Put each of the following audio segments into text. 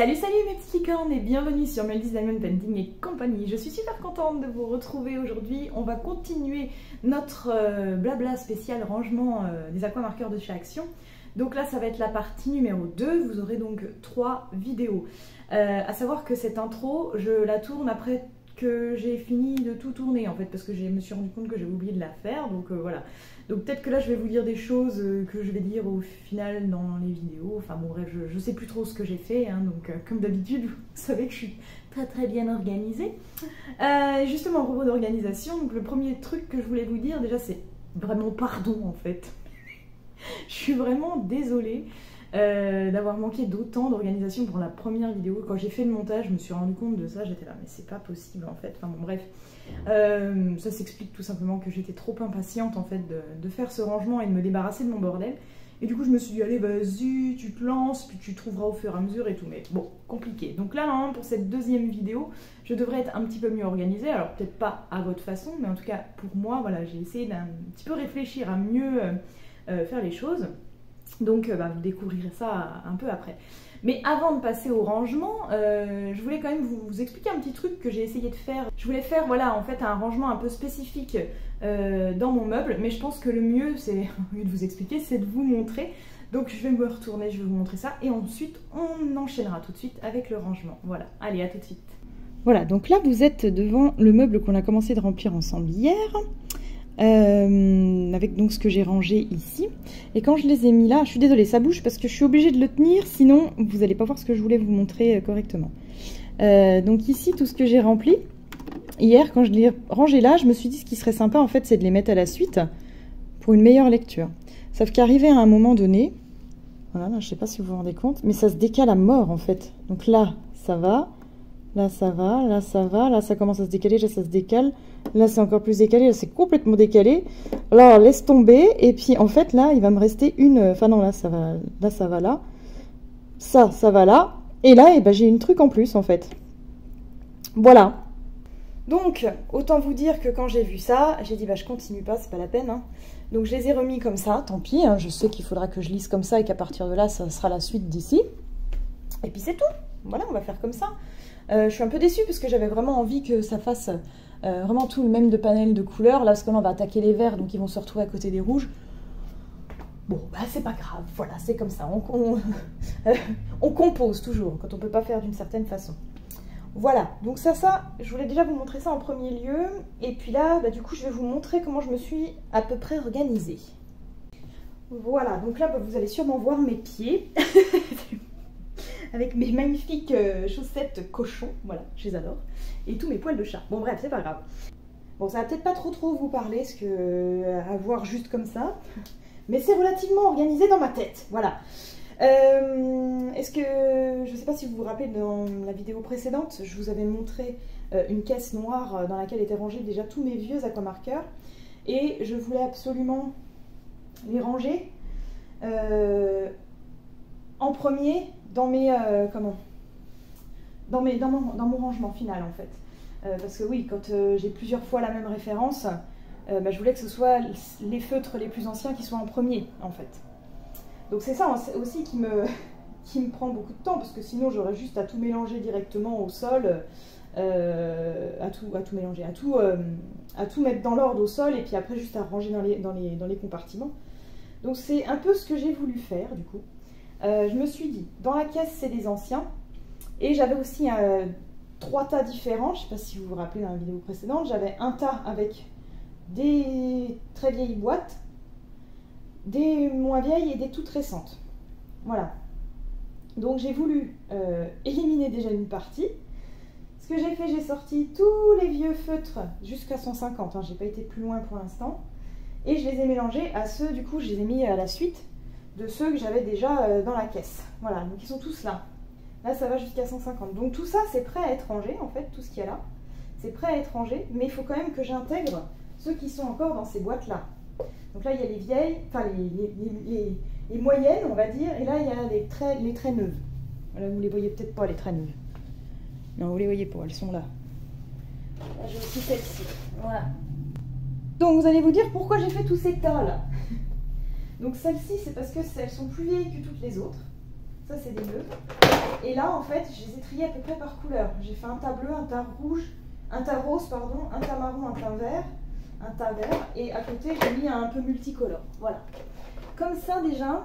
Salut mes petites licornes et bienvenue sur Meldy's Diamond Painting et compagnie. Je suis super contente de vous retrouver aujourd'hui. On va continuer notre blabla spécial rangement des aquamarqueurs de chez Action. Donc là ça va être la partie numéro 2, vous aurez donc 3 vidéos. À savoir que cette intro, je la tourne après que j'ai fini de tout tourner en fait, parce que je me suis rendu compte que j'avais oublié de la faire, donc voilà. Donc peut-être que là je vais vous dire des choses que je vais dire au final dans les vidéos, enfin bon bref, je sais plus trop ce que j'ai fait, hein, donc comme d'habitude vous savez que je suis très bien organisée. Justement, à propos d'organisation, donc le premier truc que je voulais vous dire déjà c'est vraiment pardon en fait. Je suis vraiment désolée d'avoir manqué d'autant d'organisation pour la première vidéo. Quand j'ai fait le montage, je me suis rendu compte de ça, j'étais là mais c'est pas possible en fait, enfin bon bref. Ça s'explique tout simplement que j'étais trop impatiente en fait de faire ce rangement et de me débarrasser de mon bordel. Et du coup je me suis dit allez vas-y tu te lances, puis tu trouveras au fur et à mesure et tout, mais bon, compliqué. Donc là normalement pour cette deuxième vidéo, je devrais être un petit peu mieux organisée, alors peut-être pas à votre façon, mais en tout cas pour moi, voilà, j'ai essayé d'un petit peu réfléchir à mieux faire les choses. Donc vous découvrirez ça un peu après. Mais avant de passer au rangement, je voulais quand même vous expliquer un petit truc que j'ai essayé de faire. Je voulais faire voilà, en fait un rangement un peu spécifique dans mon meuble, mais je pense que le mieux, c'est, au lieu de vous expliquer, c'est de vous montrer. Donc je vais me retourner, je vais vous montrer ça, et ensuite on enchaînera tout de suite avec le rangement. Voilà, allez, à tout de suite. Voilà, donc là vous êtes devant le meuble qu'on a commencé de remplir ensemble hier. Avec donc ce que j'ai rangé ici, et quand je les ai mis là, je suis désolée ça bouge parce que je suis obligée de le tenir, sinon vous n'allez pas voir ce que je voulais vous montrer correctement. Donc ici tout ce que j'ai rempli hier, quand je l'ai rangé là, je me suis dit ce qui serait sympa en fait c'est de les mettre à la suite pour une meilleure lecture, sauf qu'arrivé à un moment donné, voilà, là, je sais pas si vous vous rendez compte, mais ça se décale à mort en fait. Donc là ça va, là ça va, là ça va, là ça commence à se décaler, là ça se décale, là c'est encore plus décalé, là c'est complètement décalé. Alors laisse tomber, et puis en fait là il va me rester une, enfin non là ça va là, ça va là, et là et ben, j'ai une truc en plus en fait. Voilà. Donc autant vous dire que quand j'ai vu ça, j'ai dit bah je continue pas, c'est pas la peine, hein. Donc je les ai remis comme ça, tant pis, hein, je sais qu'il faudra que je lisse comme ça et qu'à partir de là ça sera la suite d'ici. Et puis c'est tout, voilà, on va faire comme ça. Je suis un peu déçue parce que j'avais vraiment envie que ça fasse vraiment tout le même de panel de couleurs. Là, parce que là, on va attaquer les verts, donc ils vont se retrouver à côté des rouges. Bon, bah c'est pas grave, voilà, c'est comme ça. On compose toujours quand on peut pas faire d'une certaine façon. Voilà, donc ça, je voulais déjà vous montrer ça en premier lieu. Et puis là, bah, du coup, je vais vous montrer comment je me suis à peu près organisée. Voilà, donc là, bah, vous allez sûrement voir mes pieds. Avec mes magnifiques chaussettes cochon, voilà, je les adore, et tous mes poils de chat. Bon bref, c'est pas grave. Bon, ça va peut-être pas trop vous parler, parce que à voir juste comme ça, mais c'est relativement organisé dans ma tête, voilà. Est-ce que, je sais pas si vous vous rappelez, dans la vidéo précédente, je vous avais montré une caisse noire dans laquelle étaient rangés déjà tous mes vieux aquamarqueurs, et je voulais absolument les ranger en premier dans mes dans mon rangement final en fait, parce que oui, quand j'ai plusieurs fois la même référence, bah, je voulais que ce soit les feutres les plus anciens qui soient en premier en fait. Donc c'est ça aussi qui me prend beaucoup de temps, parce que sinon j'aurais juste à tout mélanger directement au sol, à tout mélanger, à tout mettre dans l'ordre au sol, et puis après juste à ranger dans les compartiments. Donc c'est un peu ce que j'ai voulu faire du coup. Je me suis dit, dans la caisse c'est des anciens, et j'avais aussi 3 tas différents, je ne sais pas si vous vous rappelez dans la vidéo précédente, j'avais un tas avec des très vieilles boîtes, des moins vieilles et des toutes récentes. Voilà. Donc j'ai voulu éliminer déjà une partie. Ce que j'ai fait, j'ai sorti tous les vieux feutres jusqu'à 150, hein, j'ai pas été plus loin pour l'instant, et je les ai mélangés à ceux, du coup je les ai mis à la suite de ceux que j'avais déjà dans la caisse. Voilà, donc ils sont tous là. Là, ça va jusqu'à 150. Donc tout ça, c'est prêt à être rangé, en fait, tout ce qu'il y a là. C'est prêt à être rangé, mais il faut quand même que j'intègre ceux qui sont encore dans ces boîtes-là. Donc là, il y a les vieilles, enfin les moyennes, on va dire, et là, il y a les très neuves. Voilà, vous les voyez peut-être pas, les très neuves. Non, vous les voyez pas, elles sont là. Là, j'ai aussi celle-ci. Voilà. Donc vous allez vous dire pourquoi j'ai fait tous ces tas-là. Donc celles-ci, c'est parce qu'elles sont plus vieilles que toutes les autres. Ça, c'est des neuves. Et là, en fait, je les ai triés à peu près par couleur. J'ai fait un tas bleu, un tas rouge, un tas rose, pardon, un tas marron, un tas vert, un tas vert. Et à côté, j'ai mis un peu multicolore. Voilà. Comme ça, déjà,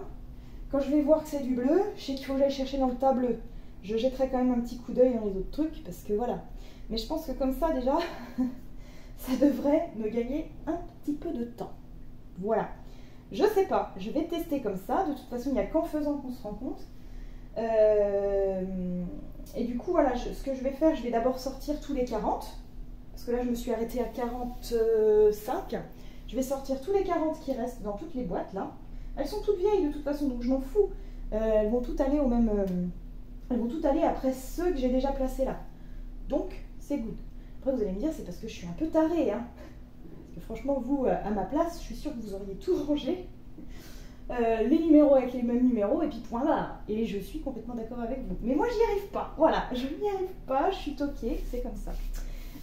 quand je vais voir que c'est du bleu, je sais qu'il faut que j'aille chercher dans le tas bleu. Je jetterai quand même un petit coup d'œil dans les autres trucs, parce que voilà. Mais je pense que comme ça, déjà, ça devrait me gagner un petit peu de temps. Voilà. Je sais pas, je vais tester comme ça. De toute façon, il n'y a qu'en faisant qu'on se rend compte. Et du coup, voilà, ce que je vais faire, je vais d'abord sortir tous les 40. Parce que là, je me suis arrêtée à 45. Je vais sortir tous les 40 qui restent dans toutes les boîtes, là. Elles sont toutes vieilles, de toute façon, donc je m'en fous. Elles vont toutes aller au même... elles vont toutes aller après ceux que j'ai déjà placés là. Donc, c'est good. Après, vous allez me dire, c'est parce que je suis un peu tarée, hein. Parce que franchement, vous, à ma place, je suis sûre que vous auriez tout rangé. Les numéros avec les mêmes numéros, et puis point barre. Et je suis complètement d'accord avec vous. Mais moi, j'y arrive pas. Voilà, je n'y arrive pas, je suis toquée, c'est comme ça.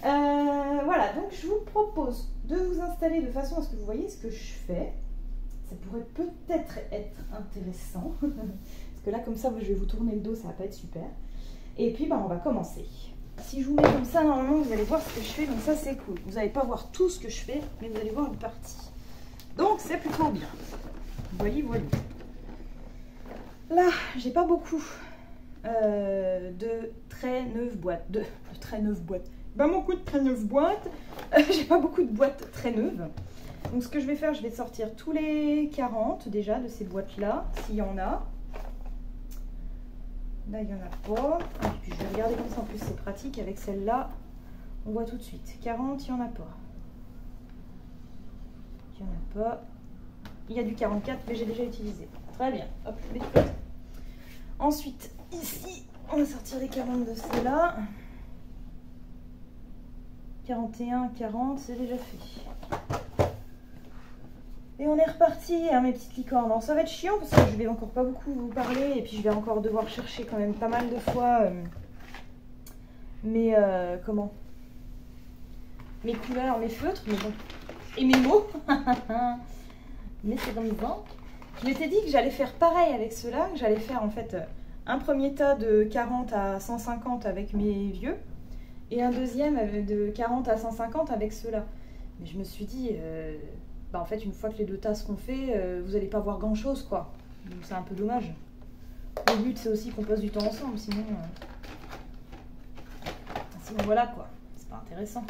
Voilà, donc je vous propose de vous installer de façon à ce que vous voyez ce que je fais. Ça pourrait peut-être être intéressant. Parce que là, comme ça, je vais vous tourner le dos, ça va pas être super. Et puis, on va commencer. Si je vous mets comme ça, normalement, vous allez voir ce que je fais. Donc ça, c'est cool. Vous n'allez pas voir tout ce que je fais, mais vous allez voir une partie. Donc, c'est plutôt bien. Voyez, voilà. Là, j'ai pas beaucoup de très neuves boîtes. De très neuves boîtes. Pas beaucoup de très neuves boîtes. J'ai pas beaucoup de boîtes très neuves. Donc, ce que je vais faire, je vais sortir tous les 40 déjà de ces boîtes-là, s'il y en a. Là, il n'y en a pas. Et puis, je vais regarder comme ça. En plus, c'est pratique. Avec celle-là, on voit tout de suite. 40, il n'y en a pas. Il n'y en a pas. Il y a du 44, mais j'ai déjà utilisé. Très bien. Hop, je mets de côté. Ensuite, ici, on va sortir les 40 de ceux-là. 41, 40, c'est déjà fait. Et on est reparti, hein, mes petites licornes. Alors, ça va être chiant parce que je vais encore pas beaucoup vous parler. Et puis, je vais encore devoir chercher quand même pas mal de fois mes couleurs, mes feutres. Mais bon. Et mes mots. Mais c'est comme ça. Je m'étais dit que j'allais faire pareil avec ceux-là, que j'allais faire en fait un premier tas de 40 à 150 avec mes vieux et un deuxième de 40 à 150 avec ceux-là. Mais je me suis dit, en fait, une fois que les deux tas seront faits, vous n'allez pas voir grand-chose, quoi. Donc c'est un peu dommage. Le but, c'est aussi qu'on passe du temps ensemble, sinon voilà, quoi. C'est pas intéressant.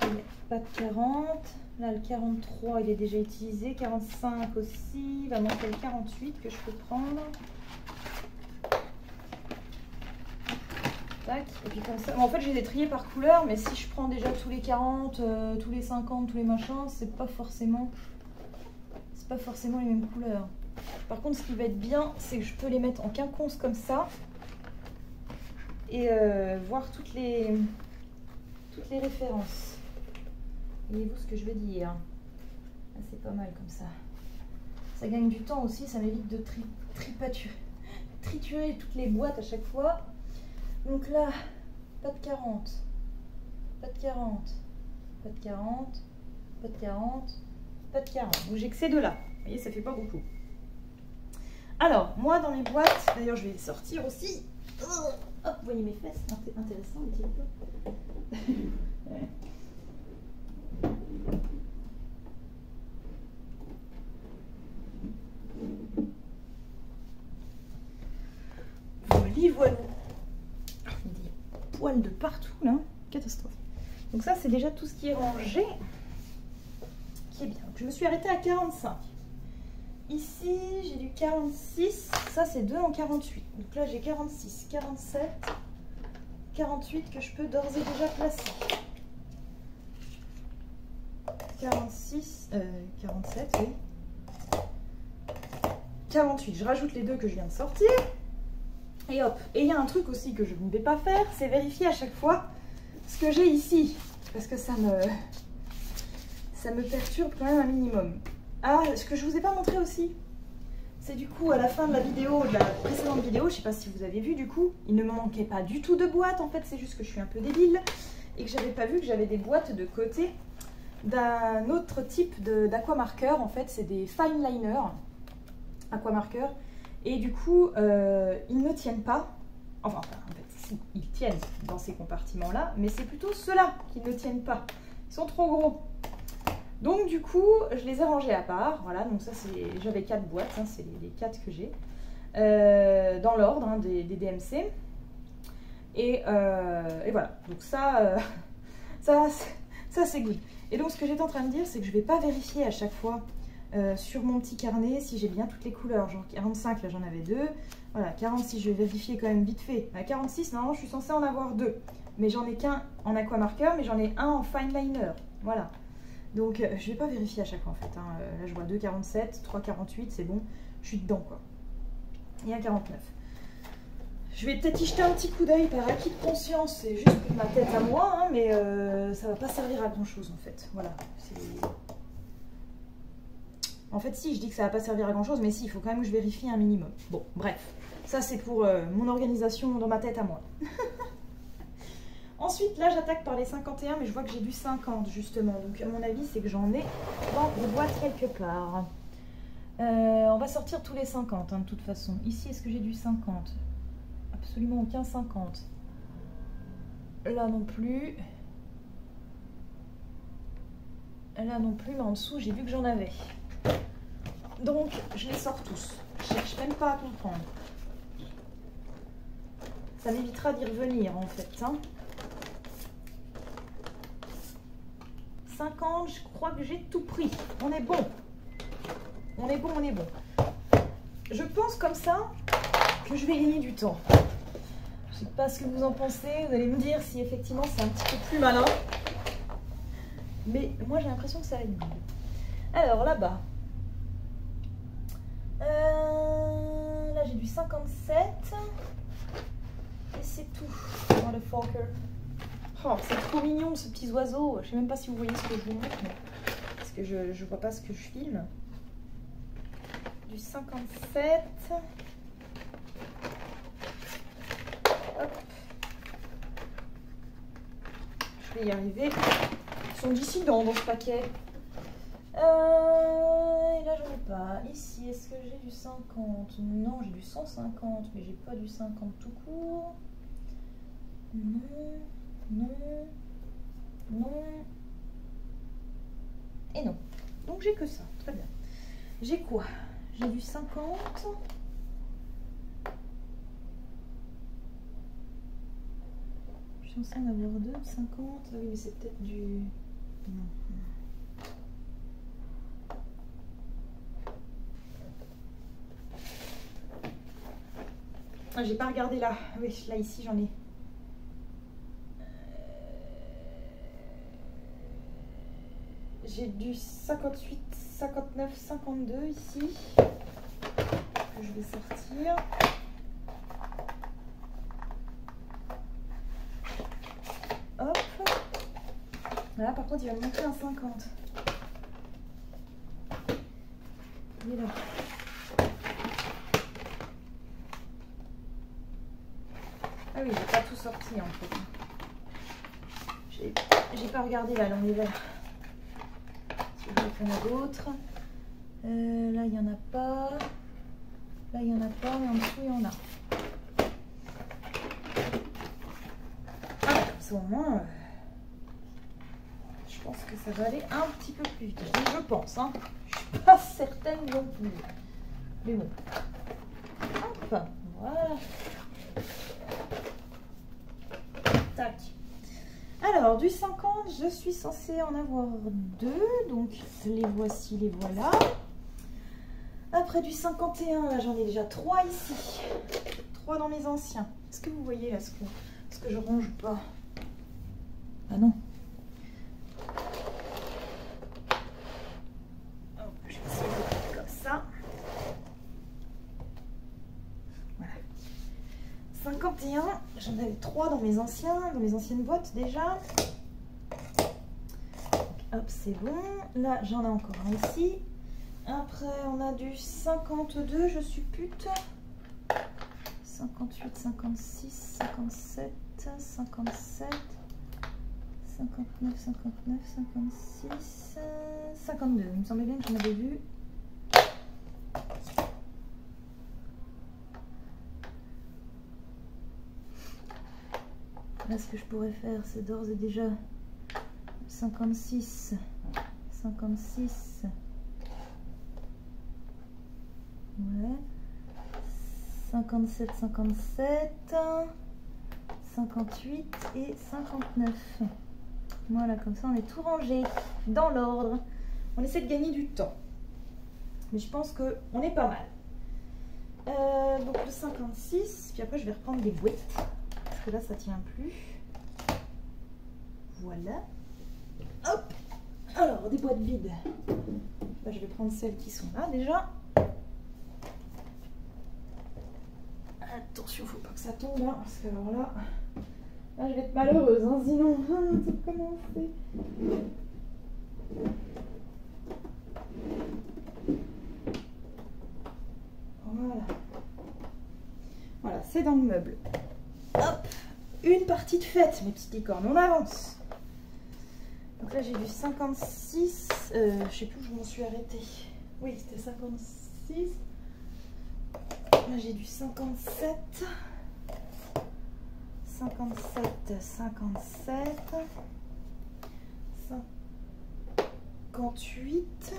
Donc, pas de 40. Là, le 43, il est déjà utilisé. 45 aussi. Il va manquer le 48 que je peux prendre. Tac. Et puis comme ça. Bon, en fait, je les ai triés par couleur, mais si je prends déjà tous les 40, tous les 50, tous les machins, c'est pas forcément les mêmes couleurs. Par contre, ce qui va être bien, c'est que je peux les mettre en quinconce comme ça et voir toutes les références. Voyez-vous ce que je veux dire? Ah, c'est pas mal comme ça. Ça gagne du temps aussi, ça m'évite de triturer toutes les boîtes à chaque fois. Donc là, pas de 40, pas de 40, pas de 40, pas de 40, pas de 40. Donc j'ai que ces deux-là. Vous voyez, ça fait pas beaucoup. Alors, moi dans les boîtes, d'ailleurs je vais les sortir aussi. Hop, vous voyez mes fesses, c'est intéressant un petit peu. Voilà. Il y a des poils de partout là, catastrophe. Donc ça c'est déjà tout ce qui est rangé, qui est bien. Donc, je me suis arrêtée à 45. Ici j'ai du 46, ça c'est 2 en 48. Donc là j'ai 46, 47, 48 que je peux d'ores et déjà placer. 46, 47, oui. 48, je rajoute les deux que je viens de sortir. Et hop, et il y a un truc aussi que je ne vais pas faire, c'est vérifier à chaque fois ce que j'ai ici. Parce que ça me perturbe quand même un minimum. Ah, ce que je ne vous ai pas montré aussi, c'est du coup à la fin de la vidéo, de la précédente vidéo, je ne sais pas si vous avez vu du coup, il ne me manquait pas du tout de boîtes, en fait c'est juste que je suis un peu débile et que j'avais pas vu que j'avais des boîtes de côté d'un autre type d'aquamarqueur. En fait c'est des fine liners aquamarqueur. Et du coup, ils ne tiennent pas. Enfin, en fait, si, ils tiennent dans ces compartiments-là, mais c'est plutôt ceux-là qui ne tiennent pas. Ils sont trop gros. Donc du coup, je les ai rangés à part. Voilà, donc ça, j'avais 4 boîtes, hein, c'est les 4 que j'ai. Dans l'ordre hein, des DMC. Et voilà, donc ça c'est good. Et donc ce que j'étais en train de dire, c'est que je ne vais pas vérifier à chaque fois sur mon petit carnet si j'ai bien toutes les couleurs. Genre 45, là j'en avais 2. Voilà, 46, je vais vérifier quand même vite fait. À 46, normalement je suis censée en avoir 2. Mais j'en ai qu'un en aqua marker, mais j'en ai un en fine liner. Voilà. Donc je ne vais pas vérifier à chaque fois en fait. Hein. Là je vois 2, 47, 3, 48, c'est bon. Je suis dedans quoi. Et un 49. Je vais peut-être y jeter un petit coup d'œil par acquis de conscience, c'est juste pour ma tête à moi, hein, mais ça va pas servir à grand chose en fait. Voilà. En fait, si, je dis que ça va pas servir à grand chose, mais si, il faut quand même que je vérifie un minimum. Bon, bref, ça c'est pour mon organisation dans ma tête à moi. Ensuite, là j'attaque par les 51, mais je vois que j'ai du 50 justement, donc à mon avis, c'est que j'en ai dans des boîtes quelque part. On va sortir tous les 50 hein, de toute façon. Ici, est-ce que j'ai du 50 ? Absolument aucun 50. Là non plus. Là non plus, mais en dessous, j'ai vu que j'en avais. Donc, je les sors tous. Je cherche même pas à comprendre. Ça m'évitera d'y revenir, en fait. Hein. 50, je crois que j'ai tout pris. On est bon. On est bon, on est bon. Je pense comme ça que je vais gagner du temps. Je ne sais pas ce que vous en pensez, vous allez me dire si effectivement c'est un petit peu plus malin. Mais moi j'ai l'impression que ça va être bien. Alors là-bas. Là j'ai du 57. Et c'est tout. Motherfucker. Oh, c'est trop mignon ce petit oiseau. Je ne sais même pas si vous voyez ce que je vous montre. Parce que je ne vois pas ce que je filme. Du 57. Hop. Je vais y arriver. Ils sont dissidents dans ce paquet. Et là, j'en ai pas. Ici, est-ce que j'ai du 50? Non, j'ai du 150, mais j'ai pas du 50 tout court. Non, non, non. Et non. Donc, j'ai que ça. Très bien. J'ai quoi? J'ai du 50. Je suis censée en avoir 2, 50. Ah oui, mais c'est peut-être du... Non. Ah, j'ai pas regardé là. Oui, là, ici, j'en ai. J'ai du 58, 59, 52 ici. Que je vais sortir. Hop. Là, par contre, il va me manquer un 50. Il est là. Ah oui, j'ai pas tout sorti en fait. J'ai pas regardé là, l'on est vert. Si je vois qu'il y en a d'autres. Là, il n'y en a pas. Là, il n'y en a pas, mais en dessous, il y en a. Ah, comme ça au moins, je pense que ça va aller un petit peu plus vite. Je pense, hein. Je suis pas certaine non plus. Mais bon. Hop, voilà. Tac. Alors, du 50, je suis censée en avoir 2. Donc, les voici, les voilà. Après, du 51, là, j'en ai déjà 3 ici. 3 dans mes anciens. Est-ce que vous voyez là ce que je range pas? Ah non. Hop, je vais essayer de faire comme ça. Voilà. 51, j'en avais 3 dans mes anciennes boîtes déjà. Donc, hop, c'est bon. Là, j'en ai encore un ici. Après, on a du 52, je suis pute. 58, 56, 57, 57, 59, 59, 56, 52. Il me semblait bien que j'en avais vu. Là, ce que je pourrais faire, c'est d'ores et déjà 56, 56, ouais, 57, 57, 58 et 59. Voilà, comme ça on est tout rangé dans l'ordre. On essaie de gagner du temps. Mais je pense qu'on est pas mal. Donc le 56, puis après je vais reprendre des boîtes. Parce que là ça tient plus. Voilà. Hop. Alors, des boîtes vides. Là, je vais prendre celles qui sont là déjà. Attention, faut pas que ça tombe, hein, parce que alors là, je vais être malheureuse, hein, sinon, tout commencer. Voilà. Voilà, c'est dans le meuble. Hop, une partie de fête, mes petites licornes, on avance. Donc là, j'ai du 56, je sais plus où je m'en suis arrêtée. Oui, c'était 56. Là, j'ai du 57, 57, 57, 58,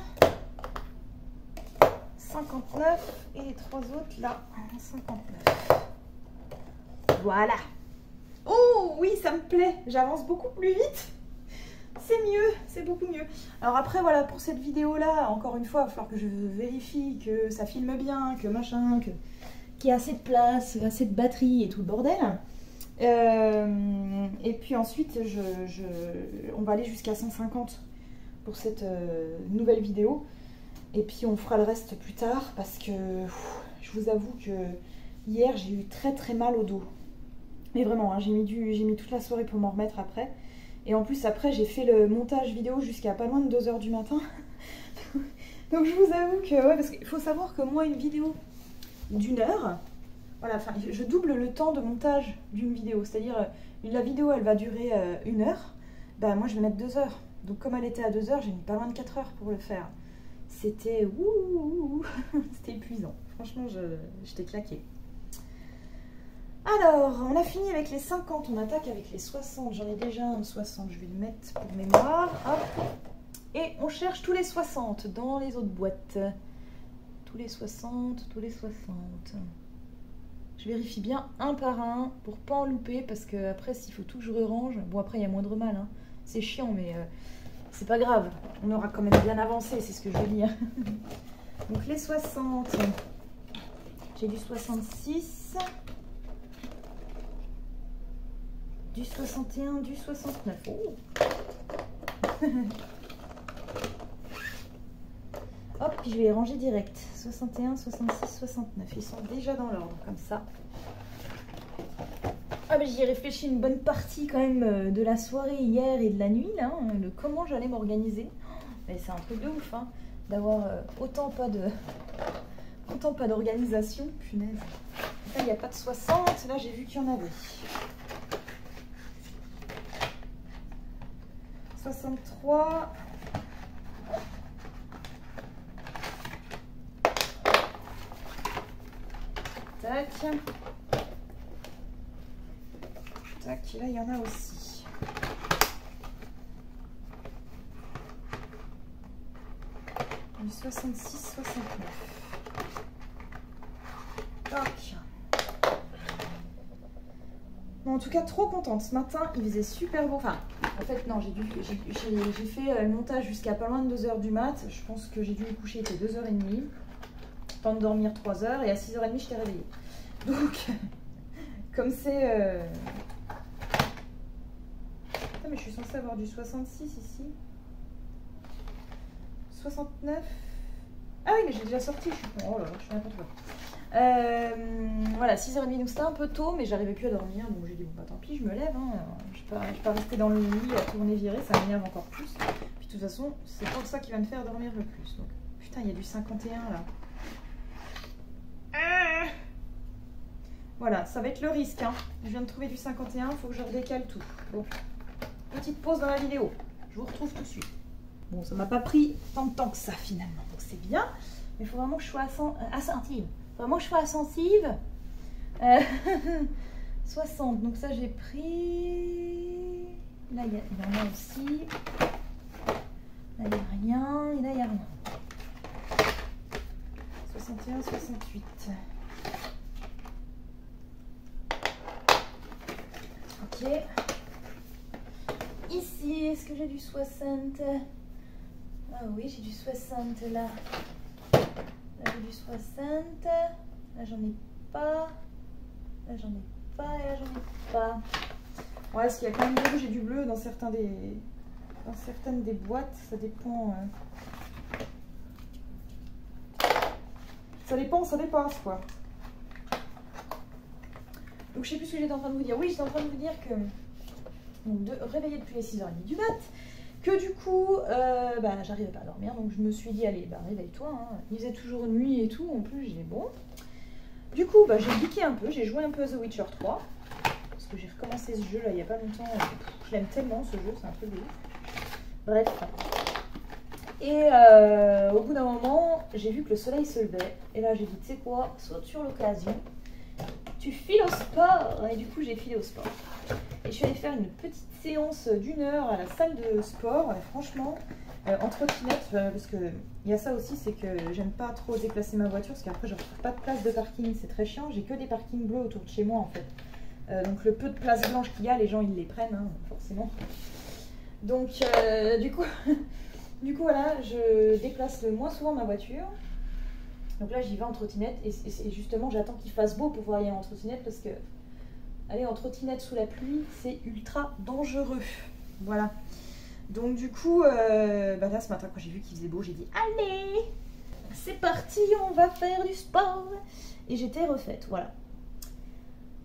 59 et les trois autres là, 59. Voilà. Oh oui, ça me plaît, j'avance beaucoup plus vite. C'est mieux, c'est beaucoup mieux. Alors après, voilà, pour cette vidéo-là, encore une fois, il va falloir que je vérifie que ça filme bien, que machin, qu'il y ait assez de place, assez de batterie et tout le bordel. Et puis ensuite, on va aller jusqu'à 150 pour cette nouvelle vidéo. Et puis on fera le reste plus tard parce que je vous avoue que hier, j'ai eu très très mal au dos. Mais vraiment, hein, j'ai mis toute la soirée pour m'en remettre après. Et en plus, après, j'ai fait le montage vidéo jusqu'à pas loin de 2 h du matin. Donc, je vous avoue que... Ouais, parce qu'il faut savoir que moi, une vidéo d'1 heure... Voilà, enfin, je double le temps de montage d'une vidéo. C'est-à-dire, la vidéo, elle va durer 1 heure. Bah, moi, je vais mettre 2 heures. Donc, comme elle était à 2 heures, j'ai mis pas loin de 4 heures pour le faire. C'était... C'était épuisant. Franchement, j'étais claquée. Alors, on a fini avec les 50, on attaque avec les 60. J'en ai déjà un 60, je vais le mettre pour mémoire. Hop. Et on cherche tous les 60 dans les autres boîtes. Tous les 60, tous les 60. Je vérifie bien un par un pour pas en louper parce que après, s'il faut tout que je re-range, bon après il y a moindre mal, hein. C'est chiant mais c'est pas grave. On aura quand même bien avancé, c'est ce que je veux dire. Donc les 60, j'ai du 66. Du 61, du 69. Oh. Hop, puis je vais les ranger direct. 61, 66, 69. Ils sont déjà dans l'ordre, comme ça. Ah, mais j'y ai réfléchi une bonne partie quand même de la soirée hier et de la nuit, là, hein, de comment j'allais m'organiser. Mais c'est un truc de ouf, hein, d'avoir autant pas d'organisation. Punaise. Là, il n'y a pas de 60. Là, j'ai vu qu'il y en avait. 63. Tac. Tac, là il y en a aussi. Du 66, 69. Tac. Bon, en tout cas, trop contente. Ce matin, il faisait super beau. Enfin, en fait, non, j'ai fait le montage jusqu'à pas loin de 2 h du mat. Je pense que j'ai dû me coucher, il était 2 h 30. Temps de dormir 3 h et à 6 h 30, je t'ai réveillée. Donc, comme c'est... Putain, mais je suis censée avoir du 66 ici. 69. Ah oui, mais j'ai déjà sorti. Oh là là, je suis n'importe quoi. Voilà, 6 h 30, donc c'était un peu tôt, mais j'arrivais plus à dormir, donc j'ai dit bon bah tant pis, je me lève, hein. Je vais pas rester dans le lit à tourner virer, ça m'énerve encore plus. Puis de toute façon, c'est pas ça qui va me faire dormir le plus. Donc, putain, il y a du 51 là. Voilà, ça va être le risque, hein. Je viens de trouver du 51, il faut que je redécale tout. Bon, petite pause dans la vidéo, je vous retrouve tout de suite. Bon, ça m'a pas pris tant de temps que ça finalement, donc c'est bien, mais il faut vraiment que je sois attentive. Vraiment que je sois attentive 60, donc ça j'ai pris... Là il y en a aussi. Là il n'y a rien, et là il n'y a rien. 61, 68. Ok. Ici, est-ce que j'ai du 60? Ah oui, j'ai du 60 là. Là j'ai du 60. Là j'en ai pas. Là j'en ai pas et là j'en ai pas. Ouais, est-ce qu'il y a quand même du rouge et du bleu dans certaines des boîtes? Ça dépend. Ça dépend, ça dépasse quoi. Donc je sais plus ce que j'étais en train de vous dire. Oui, j'étais en train de vous dire que donc, réveillée depuis les 6h30 du mat, que du coup j'arrivais pas à dormir, donc je me suis dit allez réveille-toi, hein. Il faisait toujours nuit et tout, en plus j'ai bon. Du coup j'ai geeké un peu, j'ai joué un peu à The Witcher 3, parce que j'ai recommencé ce jeu là il y a pas longtemps, je l'aime tellement ce jeu, c'est un truc de ouf. Bref. Et au bout d'un moment, j'ai vu que le soleil se levait. Et là, j'ai dit, tu sais quoi, saute sur l'occasion. Tu files au sport. Et du coup, j'ai filé au sport. Et je suis allée faire une petite séance d'1 heure à la salle de sport. Et franchement, en trottinette, parce qu'il y a ça aussi, c'est que j'aime pas trop déplacer ma voiture. Parce qu'après, je ne retrouve pas de place de parking. C'est très chiant. J'ai que des parkings bleus autour de chez moi, en fait. Donc, le peu de place blanche qu'il y a, les gens, ils les prennent, hein, forcément. Donc, du coup... Du coup, voilà, je déplace le moins souvent ma voiture. Donc là, j'y vais en trottinette. Et justement, j'attends qu'il fasse beau pour pouvoir y aller en trottinette. Parce que aller en trottinette sous la pluie, c'est ultra dangereux. Voilà. Donc du coup, là, ce matin, quand j'ai vu qu'il faisait beau, j'ai dit « Allez, c'est parti, on va faire du sport !» Et j'étais refaite, voilà.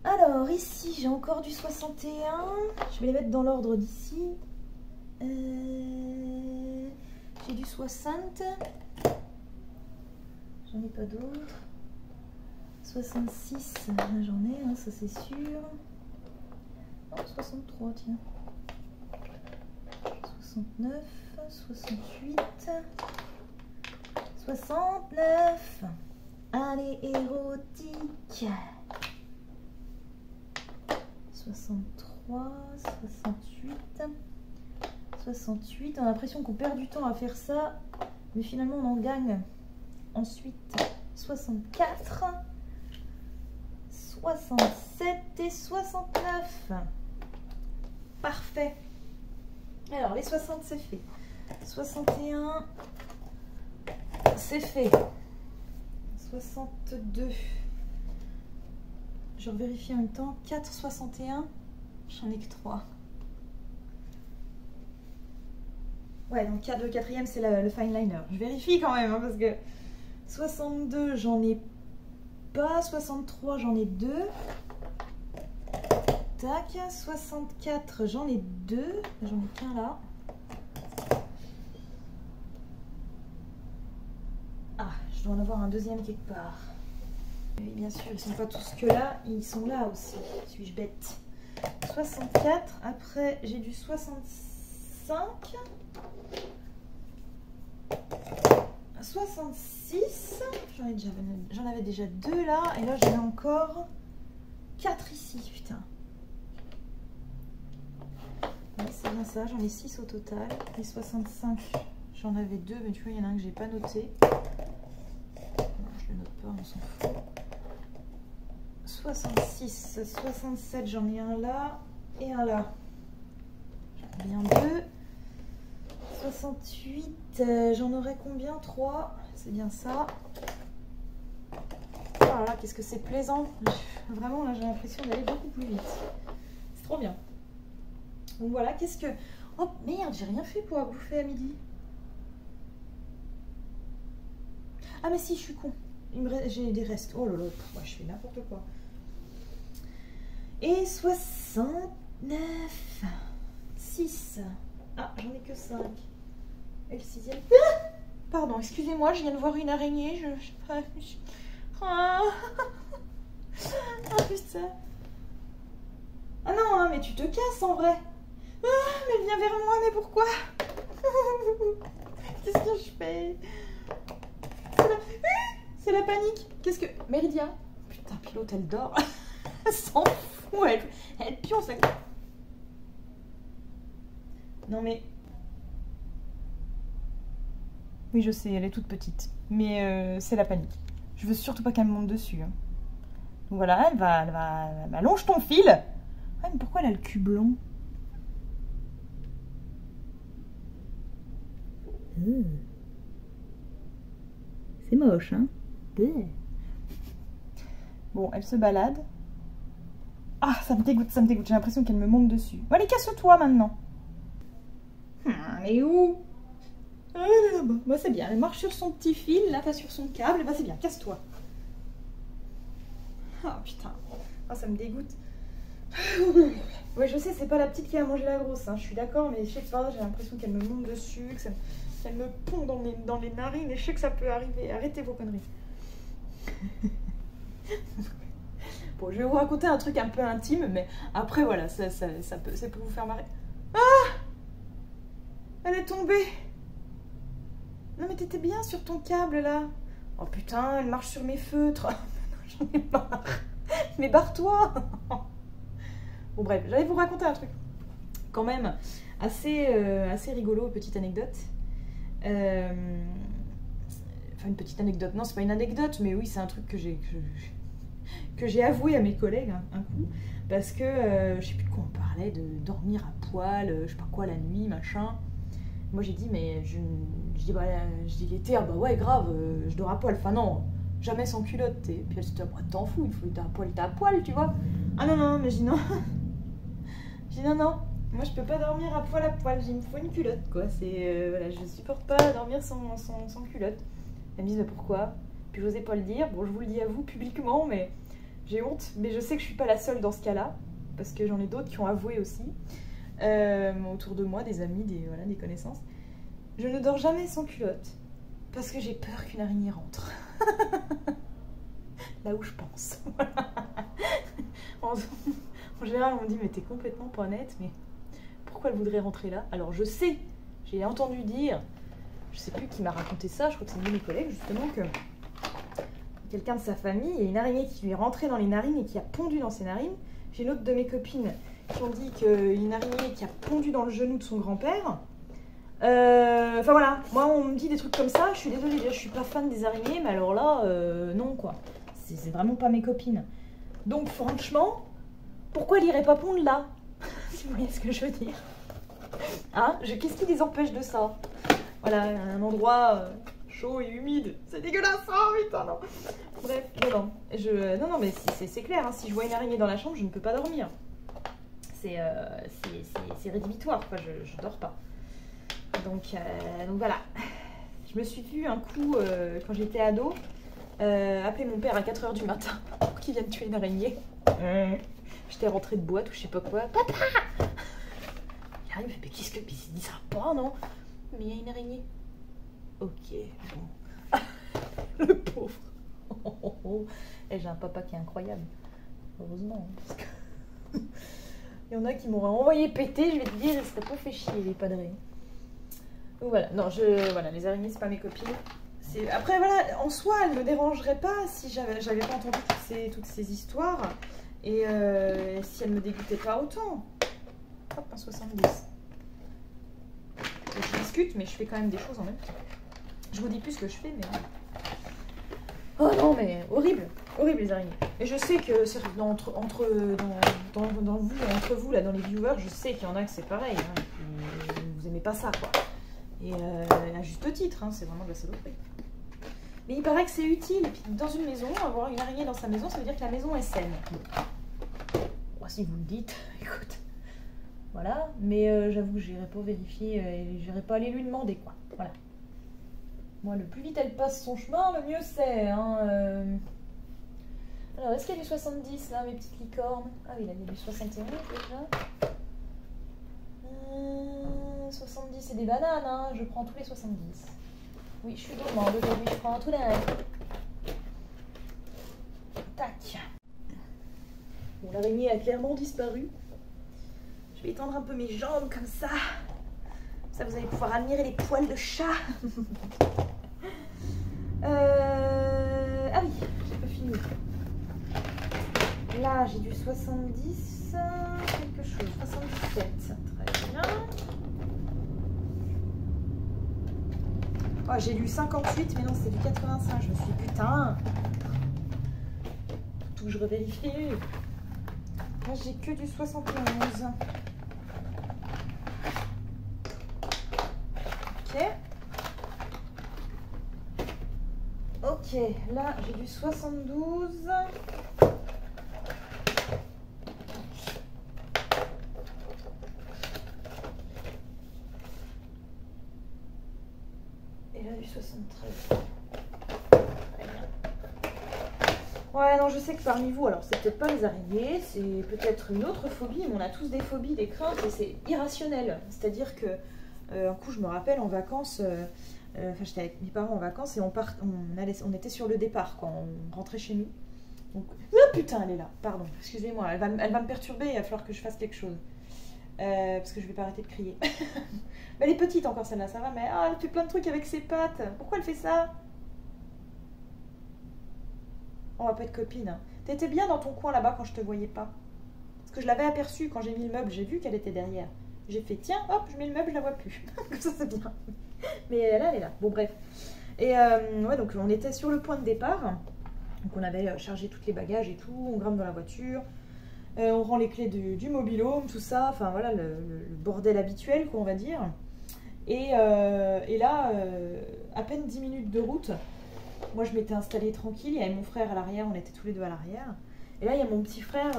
Alors, ici, j'ai encore du 61. Je vais les mettre dans l'ordre d'ici. J'ai du 60. J'en ai pas d'autres. 66, là j'en ai, hein, ça c'est sûr. Oh, 63, tiens. 69, 68, 69. Allez, érotique. 63, 68. 68, on a l'impression qu'on perd du temps à faire ça, mais finalement on en gagne. Ensuite, 64, 67 et 69. Parfait. Alors, les 60, c'est fait. 61, c'est fait. 62. Je vérifie en même temps. 4, 61, j'en ai que 3. Ouais, donc le quatrième, c'est le fine liner. Je vérifie quand même, hein, parce que 62, j'en ai pas. 63, j'en ai 2. Tac. 64, j'en ai 2. J'en ai qu'un là. Ah, je dois en avoir un deuxième quelque part. Et bien sûr, ils sont pas tous que là. Ils sont là aussi. Suis-je bête? 64. Après, j'ai du 65. 66, j'en avais déjà 2 là, et là j'en ai encore 4 ici, putain. Ouais, c'est bien ça, j'en ai 6 au total. Les 65, j'en avais 2, mais tu vois, il y en a un que j'ai pas noté. Non, je le note pas, on s'en fout. 66, 67, j'en ai un là, et un là. J'en ai bien 2. 68, j'en aurais combien? 3, c'est bien ça. Oh là là, qu'est-ce que c'est plaisant. Vraiment, là, j'ai l'impression d'aller beaucoup plus vite. C'est trop bien. Donc voilà, qu'est-ce que... Oh merde, j'ai rien fait pour à bouffer à midi. Ah mais si, je suis con. J'ai des restes. Oh là là, je fais n'importe quoi. Et 69, 6. Ah, j'en ai que 5. Et le 6e. Ah, pardon, excusez-moi, je viens de voir une araignée. Ah putain. Ah non, hein, mais tu te casses en vrai. Ah, mais viens vers moi, mais pourquoi? Qu'est-ce que je fais? C'est la panique. Qu'est-ce que... Méridien. Putain, Pilote, elle dort. Elle s'en fout. Ouais, elle pionce. Non mais... Oui, je sais, elle est toute petite. Mais c'est la panique. Je veux surtout pas qu'elle me monte dessus. Hein. Donc voilà, elle va allonge ton fil. Ah, mais pourquoi elle a le cul blanc? C'est moche, hein? Bon, elle se balade. Ah, ça me dégoûte, ça me dégoûte. J'ai l'impression qu'elle me monte dessus. Bon, allez, casse-toi maintenant. Elle est où? Elle est là-bas. Moi, c'est bien. Elle marche sur son petit fil, là, pas sur son câble. Bah, c'est bien, casse-toi. Ah, putain. Ah, ça me dégoûte. Ouais, je sais, c'est pas la petite qui a mangé la grosse. Hein. Je suis d'accord, mais je sais pas, j'ai l'impression qu'elle me monte dessus, qu'elle me pond dans les narines. Et je sais que ça peut arriver. Arrêtez vos conneries. Bon, je vais vous raconter un truc un peu intime, mais après, voilà, c'est pour vous faire marrer. Ah! Elle est tombée. Non, mais t'étais bien sur ton câble, là. Oh, putain, elle marche sur mes feutres. J'en ai marre. Mais barre-toi. Bon, bref, j'allais vous raconter un truc. Quand même, assez rigolo, petite anecdote. Enfin, une petite anecdote. Non, c'est pas une anecdote, mais oui, c'est un truc que j'ai avoué à mes collègues un coup, parce que je sais plus de quoi on parlait, de dormir à poil, je sais pas quoi, la nuit, machin. Moi j'ai dit, mais je dis l'été, ah bah ouais, grave, je dors à poil. Enfin non, jamais sans culotte. Et puis elle se dit, moi t'en fous, il faut que t'es à poil, tu vois. Ah non, non, mais je dis non. Je dis non, non, moi je peux pas dormir à poil, il me faut une culotte, quoi. C'est, voilà, je supporte pas dormir sans culotte. Elle me dit, mais pourquoi? Puis j'osais pas le dire, bon je vous le dis à vous publiquement, mais j'ai honte, mais je sais que je suis pas la seule dans ce cas-là, parce que j'en ai d'autres qui ont avoué aussi, autour de moi, des amis, des connaissances. Je ne dors jamais sans culotte, parce que j'ai peur qu'une araignée rentre. Là où je pense. En général, on me dit, mais t'es complètement pas honnête, mais pourquoi elle voudrait rentrer là? Alors je sais, j'ai entendu dire, je sais plus qui m'a raconté ça, je crois que c'est une de mes collègues justement, que quelqu'un de sa famille, il y a une araignée qui lui est rentrée dans les narines et qui a pondu dans ses narines. J'ai une autre de mes copines qui ont dit qu'une araignée qui a pondu dans le genou de son grand-père. Enfin voilà, moi on me dit des trucs comme ça, je suis désolée, je suis pas fan des araignées, mais alors là, non quoi. C'est vraiment pas mes copines. Donc franchement, pourquoi elle irait pas pondre là? Si vous voyez ce que je veux dire. Hein? Qu'est-ce qui les empêche de ça? Voilà, un endroit chaud et humide. C'est dégueulasse, oh putain, non. Bref, non, mais c'est clair, hein, si je vois une araignée dans la chambre, je ne peux pas dormir. C'est rédhibitoire, quoi, je dors pas. Donc voilà. Je me suis vue un coup, quand j'étais ado, appeler mon père à 4 h du matin pour qu'il vienne tuer une araignée. J'étais rentrée de boîte ou je sais pas quoi. Papa! Il arrive, mais qu'est-ce que... Mais il dit ça pas, non? Mais il y a une araignée. Ok, bon. Le pauvre. Et j'ai un papa qui est incroyable. Heureusement. Parce que... il y en a qui m'auraient envoyé péter, je vais te dire, il serait pas fait chier, les padrés. Donc voilà, non, voilà, les araignées, c'est pas mes copines. Après, voilà, en soi, elles me dérangeraient pas si j'avais pas entendu toutes ces histoires. Et si elles me dégoûtaient pas autant. Hop, un 70. Je discute, mais je fais quand même des choses en même temps. Je vous dis plus ce que je fais, mais... Oh non, mais horrible. Horrible, les araignées. Et je sais que entre vous, là, dans les viewers, je sais qu'il y en a que c'est pareil. Hein, vous aimez pas ça, quoi. Et à juste titre, hein, c'est vraiment de la saloperie. Mais il paraît que c'est utile. Et puis, dans une maison, avoir une araignée dans sa maison, ça veut dire que la maison est saine. Bon, si vous le dites, écoute... Voilà, mais j'avoue que j'irai pas vérifier, j'irai pas aller lui demander, quoi. Voilà. Moi, le plus vite elle passe son chemin, le mieux c'est. Hein, Alors, est-ce qu'il y a du 70 là, mes petites licornes? Ah oui, là, il y a du 71 déjà. 70, c'est des bananes, hein. Je prends tous les 70. Oui, je suis gourmande aujourd'hui, je prends tous les rêves. Tac. Bon, l'araignée a clairement disparu. Je vais étendre un peu mes jambes comme ça. Ça, vous allez pouvoir admirer les poils de chat. Ah oui, j'ai pas fini. là, j'ai du 70, quelque chose, 77. Très bien. Oh, j'ai lu 58, mais non, c'est du 85. Je me suis dit, putain. Tout que je revérifie. Là, j'ai que du 71. Ok. Ok, là, j'ai du 72. Et là, du 73. Très bien. Ouais, non, je sais que parmi vous, alors c'est peut-être pas les araignées, c'est peut-être une autre phobie, mais on a tous des phobies, des craintes, et c'est irrationnel. C'est-à-dire que, un coup, je me rappelle, en vacances, enfin, j'étais avec mes parents en vacances, et on était sur le départ, quand on rentrait chez nous. Donc, ah putain, elle est là, pardon, excusez-moi, elle va me perturber, il va falloir que je fasse quelque chose. Parce que je vais pas arrêter de crier. Mais elle est petite encore celle-là, ça va, mais elle fait plein de trucs avec ses pattes. Pourquoi elle fait ça? On va pas être copines. Hein. T'étais bien dans ton coin là-bas quand je te voyais pas. Parce que je l'avais aperçue quand j'ai mis le meuble, j'ai vu qu'elle était derrière. J'ai fait tiens, hop, je mets le meuble, je la vois plus. Comme ça c'est bien. Mais là, elle est là. Bon bref. Et ouais, donc on était sur le point de départ. Donc on avait chargé tous les bagages et tout, on grimpe dans la voiture. On rend les clés du mobil-home, tout ça, enfin voilà, le bordel habituel, quoi, on va dire. Et là, à peine 10 minutes de route, moi je m'étais installée tranquille, il y avait mon frère à l'arrière, on était tous les deux à l'arrière. Et là, il y a mon petit frère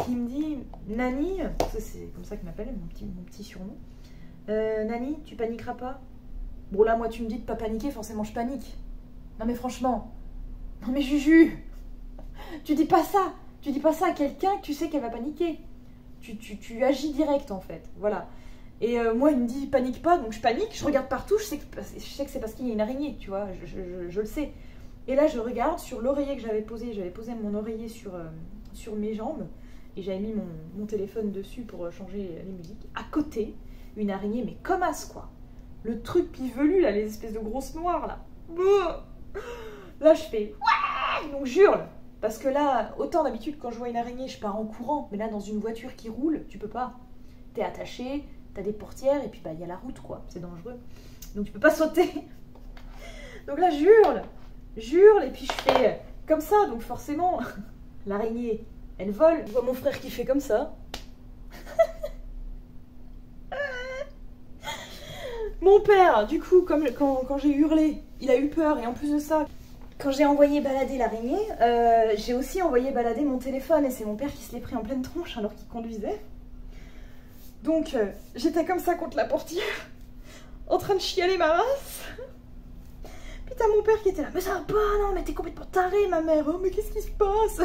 qui me dit, Nani, c'est comme ça qu'il m'appelle, mon petit surnom, Nani, tu paniqueras pas? Bon là, moi tu me dis de pas paniquer, forcément je panique. Non mais franchement, non mais Juju, tu dis pas ça! Tu dis pas ça à quelqu'un que tu sais qu'elle va paniquer. Tu agis direct en fait. Voilà. Et moi, il me dit panique pas, donc je panique. Je regarde partout. Je sais que c'est parce qu'il y a une araignée, tu vois. Je le sais. Et là, je regarde sur l'oreiller que j'avais posé. J'avais posé mon oreiller sur mes jambes. Et j'avais mis mon téléphone dessus pour changer les musiques. À côté, une araignée, mais comme as quoi. Le truc pivelu, là, les espèces de grosses noires, là. Là, je fais ouais, donc j'hurle. Parce que là, autant d'habitude, quand je vois une araignée, je pars en courant. Mais là, dans une voiture qui roule, tu peux pas. T'es attaché, t'as des portières, et puis bah, y a la route, quoi. C'est dangereux. Donc tu peux pas sauter. Donc là, j'hurle, et puis je fais comme ça. Donc forcément, l'araignée, elle vole. Je vois mon frère qui fait comme ça. Mon père, du coup, quand j'ai hurlé, il a eu peur. Et en plus de ça... Quand j'ai envoyé balader l'araignée, j'ai aussi envoyé balader mon téléphone et c'est mon père qui se l'est pris en pleine tronche alors qu'il conduisait. Donc j'étais comme ça contre la portière, en train de chialer ma race. Putain, mon père qui était là, mais ça va pas, non, mais t'es complètement tarée, ma mère, oh mais qu'est-ce qui se passe?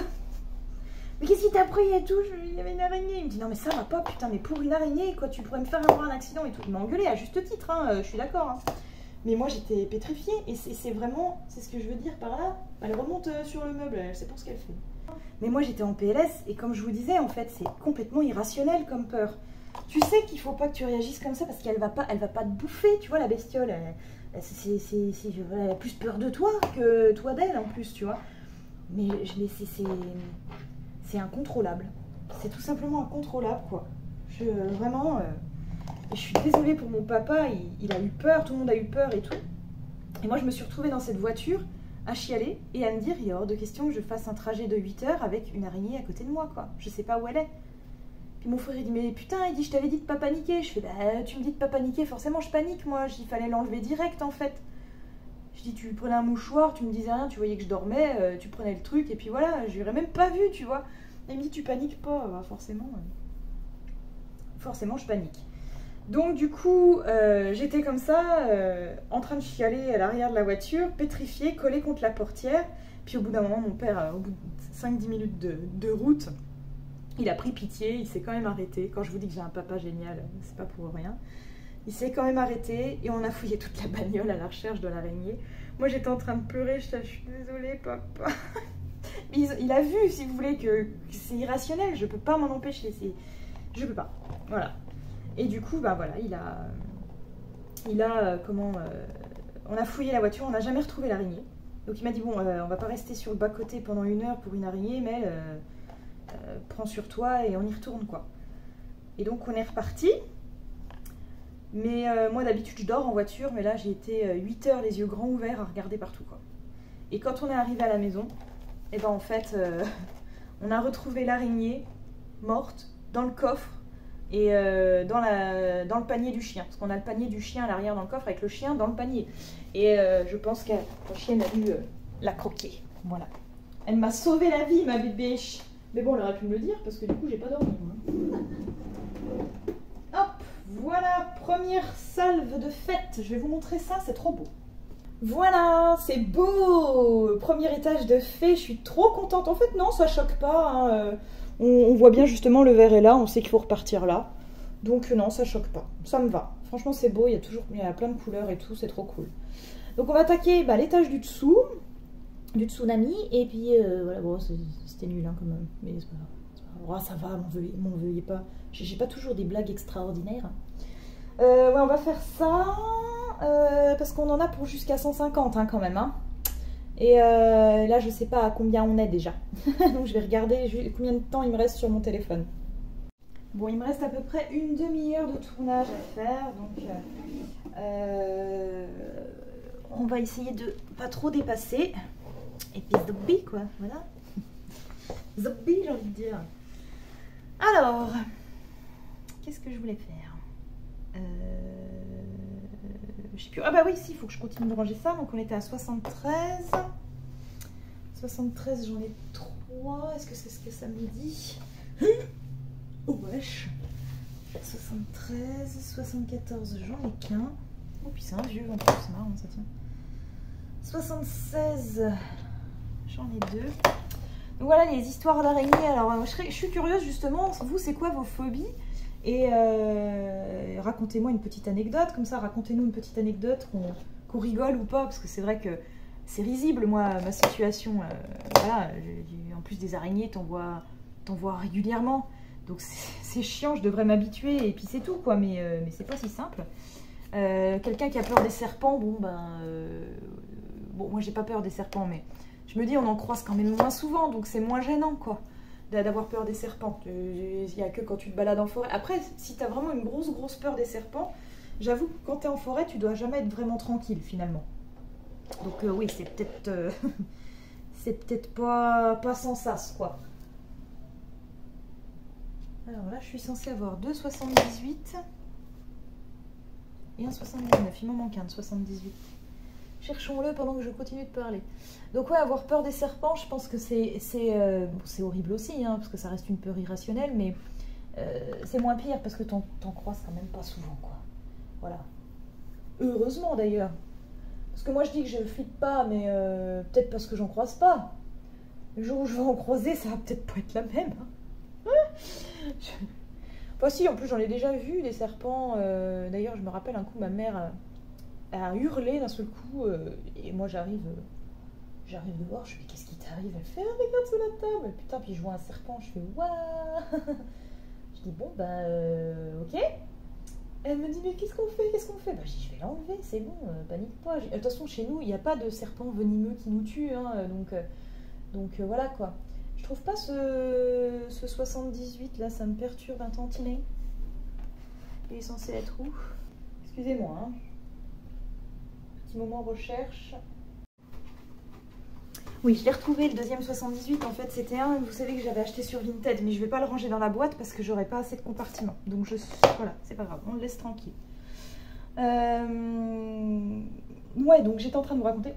Mais qu'est-ce qui t'a pris et tout? Il y avait une araignée. Il me dit non mais ça va pas, putain, mais pour une araignée, quoi, tu pourrais me faire avoir un accident et tout. Il m'a engueulé à juste titre, hein, je suis d'accord. Hein. Mais moi j'étais pétrifiée et c'est vraiment, c'est ce que je veux dire par là, elle remonte sur le meuble, elle sait pas ce qu'elle fait. Mais moi j'étais en PLS et comme je vous disais en fait c'est complètement irrationnel comme peur. Tu sais qu'il faut pas que tu réagisses comme ça parce qu'elle va pas te bouffer, tu vois la bestiole, elle a plus peur de toi que toi d'elle en plus tu vois. Mais c'est incontrôlable, c'est tout simplement incontrôlable quoi. Vraiment... je suis désolée pour mon papa, il a eu peur, tout le monde a eu peur et tout. Et moi, je me suis retrouvée dans cette voiture à chialer et à me dire, il est hors de question que je fasse un trajet de 8 heures avec une araignée à côté de moi, quoi. Je sais pas où elle est. Puis mon frère, il dit, mais putain, il dit, je t'avais dit de pas paniquer. Je fais, bah, tu me dis de pas paniquer, forcément, je panique, moi. Il fallait l'enlever direct, en fait. Je dis, tu prenais un mouchoir, tu me disais rien, tu voyais que je dormais, tu prenais le truc, et puis voilà, je l'aurais même pas vu, tu vois. Et il me dit, tu paniques pas, bah, forcément, je panique. Donc du coup, j'étais comme ça, en train de chialer à l'arrière de la voiture, pétrifiée, collée contre la portière. Puis au bout d'un moment, mon père, au bout de 5-10 minutes de route, il a pris pitié, il s'est quand même arrêté. Quand je vous dis que j'ai un papa génial, c'est pas pour rien. Il s'est quand même arrêté et on a fouillé toute la bagnole à la recherche de l'araignée. Moi j'étais en train de pleurer, je suis désolée papa. Il a vu, si vous voulez, que c'est irrationnel, je peux pas m'en empêcher, je peux pas, voilà. Et du coup, bah voilà, on a fouillé la voiture, on n'a jamais retrouvé l'araignée. Donc il m'a dit, bon, on va pas rester sur le bas-côté pendant 1 heure pour une araignée, mais prends sur toi et on y retourne, quoi. Et donc on est reparti. Mais moi d'habitude je dors en voiture, mais là j'ai été 8 heures les yeux grands ouverts à regarder partout, quoi. Et quand on est arrivé à la maison, et ben en fait on a retrouvé l'araignée morte dans le coffre et dans le panier du chien. Parce qu'on a le panier du chien à l'arrière dans le coffre avec le chien dans le panier. Et je pense que la chienne a dû la croquer. Voilà. Elle m'a sauvé la vie, ma bébé. Mais bon, elle aurait pu me le dire parce que du coup j'ai pas dormi. Hop, voilà, première salve de fête. Je vais vous montrer ça, c'est trop beau. Voilà, c'est beau. Premier étage de fée, je suis trop contente. En fait, non, ça choque pas. Hein. On voit bien justement le verre est là, on sait qu'il faut repartir là. Donc non, ça choque pas. Ça me va. Franchement, c'est beau, il y a plein de couleurs et tout, c'est trop cool. Donc on va attaquer l'étage du dessous, du tsunami. Et puis voilà, bon, c'était nul hein, quand même. Mais c'est pas grave. Oh, ça va, m'en veuillez pas. J'ai pas toujours des blagues extraordinaires. Ouais, on va faire ça. Parce qu'on en a pour jusqu'à 150 hein, quand même. Hein. Et là, je sais pas à combien on est déjà. Donc je vais regarder combien de temps il me reste sur mon téléphone. Bon, il me reste à peu près une demi-heure de tournage à faire. Donc on va essayer de pas trop dépasser. Et puis zombie quoi, voilà. Zombie, j'ai envie de dire. Alors, qu'est-ce que je voulais faire je sais plus. Ah bah oui, si, il faut que je continue de ranger ça. Donc on était à 73. 73, j'en ai 3. Est-ce que c'est ce que ça me dit? Oh wesh. 73, 74, j'en ai qu'un. Oh puis c'est un vieux en plus, c'est marrant ça tient. 76, j'en ai 2. Donc voilà les histoires d'araignées. Alors je suis curieuse justement, vous c'est quoi vos phobies? Et racontez-moi une petite anecdote, comme ça racontez-nous une petite anecdote qu'on rigole ou pas, parce que c'est vrai que c'est risible moi ma situation, voilà, en plus des araignées t'en vois régulièrement, donc c'est chiant, je devrais m'habituer et puis c'est tout quoi, mais c'est pas si simple. Quelqu'un qui a peur des serpents, bon moi j'ai pas peur des serpents, mais je me dis on en croise quand même moins souvent, donc c'est moins gênant quoi. D'avoir peur des serpents. Il n'y a que quand tu te balades en forêt. Après, si tu as vraiment une grosse peur des serpents, j'avoue que quand tu es en forêt, tu dois jamais être vraiment tranquille finalement. Donc oui, c'est peut-être c'est peut-être pas sans sas quoi. Alors là, je suis censée avoir 2,78 et 1,79. Il m'en manque un de 78. Cherchons-le pendant que je continue de parler. Donc ouais, avoir peur des serpents, je pense que c'est horrible aussi, hein, parce que ça reste une peur irrationnelle, mais c'est moins pire parce que t'en croises quand même pas souvent, quoi. Voilà. Heureusement d'ailleurs. Parce que moi je dis que je flippe pas, mais peut-être parce que j'en croise pas. Le jour où je vais en croiser, ça va peut-être pas être la même. Hein. Enfin si, en plus j'en ai déjà vu des serpents. D'ailleurs, je me rappelle un coup, ma mère a hurlé d'un seul coup, et moi j'arrive de voir, je fais qu'est-ce qui t'arrive? Elle fait regarde sous la table, putain, puis je vois un serpent, je fais waouh. Je dis bon ok. Elle me dit mais qu'est-ce qu'on fait? Bah je dis je vais l'enlever, c'est bon, panique pas. De toute façon chez nous il n'y a pas de serpent venimeux qui nous tue, hein, donc voilà quoi. Je trouve pas ce 78 là, ça me perturbe un tantinet. Il est censé être où? Excusez-moi, hein. Petit moment recherche. Oui, je l'ai retrouvé, le deuxième 78. En fait, c'était un, vous savez, que j'avais acheté sur Vinted, mais je vais pas le ranger dans la boîte parce que j'aurais pas assez de compartiments. Donc voilà, c'est pas grave, on le laisse tranquille. Ouais, donc j'étais en train de vous raconter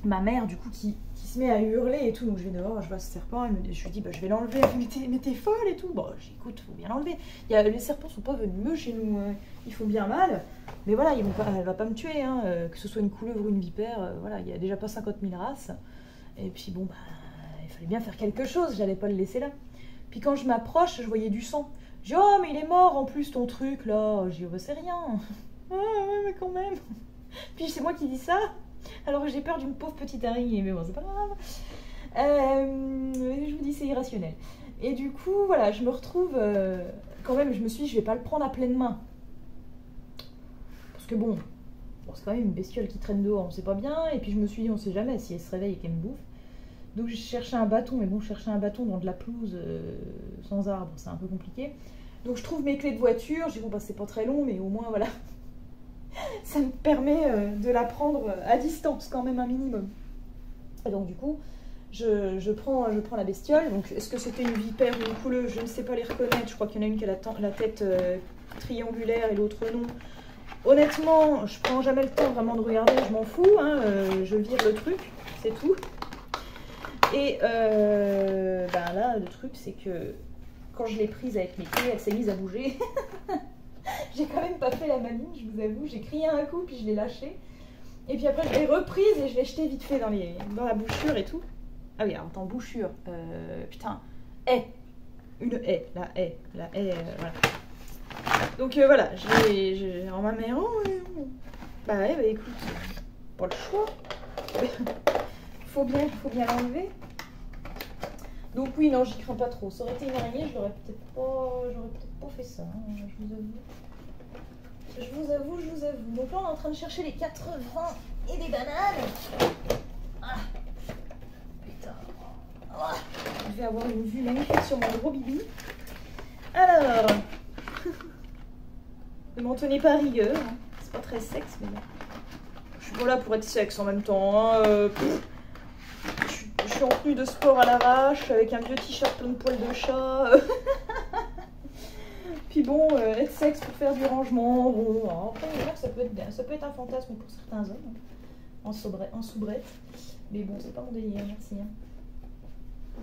ma mère, du coup, qui se met à hurler et tout. Donc je vais dehors, je vois ce serpent, je lui dis, bah, je vais l'enlever. Mais t'es folle et tout. Bon, j'écoute, faut bien l'enlever. Les serpents sont pas venimeux chez nous, ils font bien mal. Mais voilà, elle va pas me tuer, hein, que ce soit une couleuvre ou une vipère, voilà, il y a déjà pas 50 000 races. Et puis bon, bah, il fallait bien faire quelque chose, j'allais pas le laisser là. Puis quand je m'approche, je voyais du sang. Je dis, oh, mais il est mort en plus ton truc là. Je dis, oh, bah, c'est rien. Ah, ouais, mais quand même. Puis c'est moi qui dis ça, alors que j'ai peur d'une pauvre petite araignée, mais bon, c'est pas grave. Je vous dis, c'est irrationnel. Et du coup, voilà, je me retrouve, quand même, je me suis dit, je vais pas le prendre à pleine main. Parce que bon, c'est quand même une bestiole qui traîne dehors, on sait pas bien. Et puis je me suis dit, on sait jamais si elle se réveille et qu'elle me bouffe. Donc j'ai cherché un bâton, mais bon, chercher un bâton dans de la pelouse sans arbre, c'est un peu compliqué. Donc je trouve mes clés de voiture, j'ai dit bon bah c'est pas très long, mais au moins voilà, ça me permet de la prendre à distance quand même un minimum. Et donc du coup, je prends la bestiole. Donc est-ce que c'était une vipère ou une couleuvre, je ne sais pas les reconnaître. Je crois qu'il y en a une qui a la tête triangulaire et l'autre non. Honnêtement, je prends jamais le temps vraiment de regarder, je m'en fous, hein, je vire le truc, c'est tout. Et ben là, le truc, c'est que quand je l'ai prise avec mes clés, elle s'est mise à bouger. J'ai quand même pas fait la manie, je vous avoue. J'ai crié un coup, puis je l'ai lâchée. Et puis après, je l'ai reprise et je l'ai jetée vite fait dans la bouchure et tout. Ah oui, alors attends, bouchure. Putain, haie. Une haie, la haie. Voilà. Donc voilà, j'ai en ma mère. Bah ouais, bah écoute, pas le choix. faut bien l'enlever. Donc oui, non, j'y crains pas trop. Ça aurait été une araignée, j'aurais peut-être pas fait ça, hein, je vous avoue. Donc là, on est en train de chercher les 80 et des bananes. Ah, putain. Ah, je vais avoir une vue magnifique sur mon gros bibi. Alors, ne m'en tenez pas à rigueur, hein. C'est pas très sexe, mais bon. Je suis pas là pour être sexe en même temps, hein. Je suis en tenue de sport à l'arrache, avec un vieux t-shirt plein de poils de chat. Puis bon, être sexe pour faire du rangement, bon, après, ça peut être bien. Ça peut être un fantasme pour certains hommes, hein, en soubrette. Mais bon, c'est pas mon délire, merci. Hein.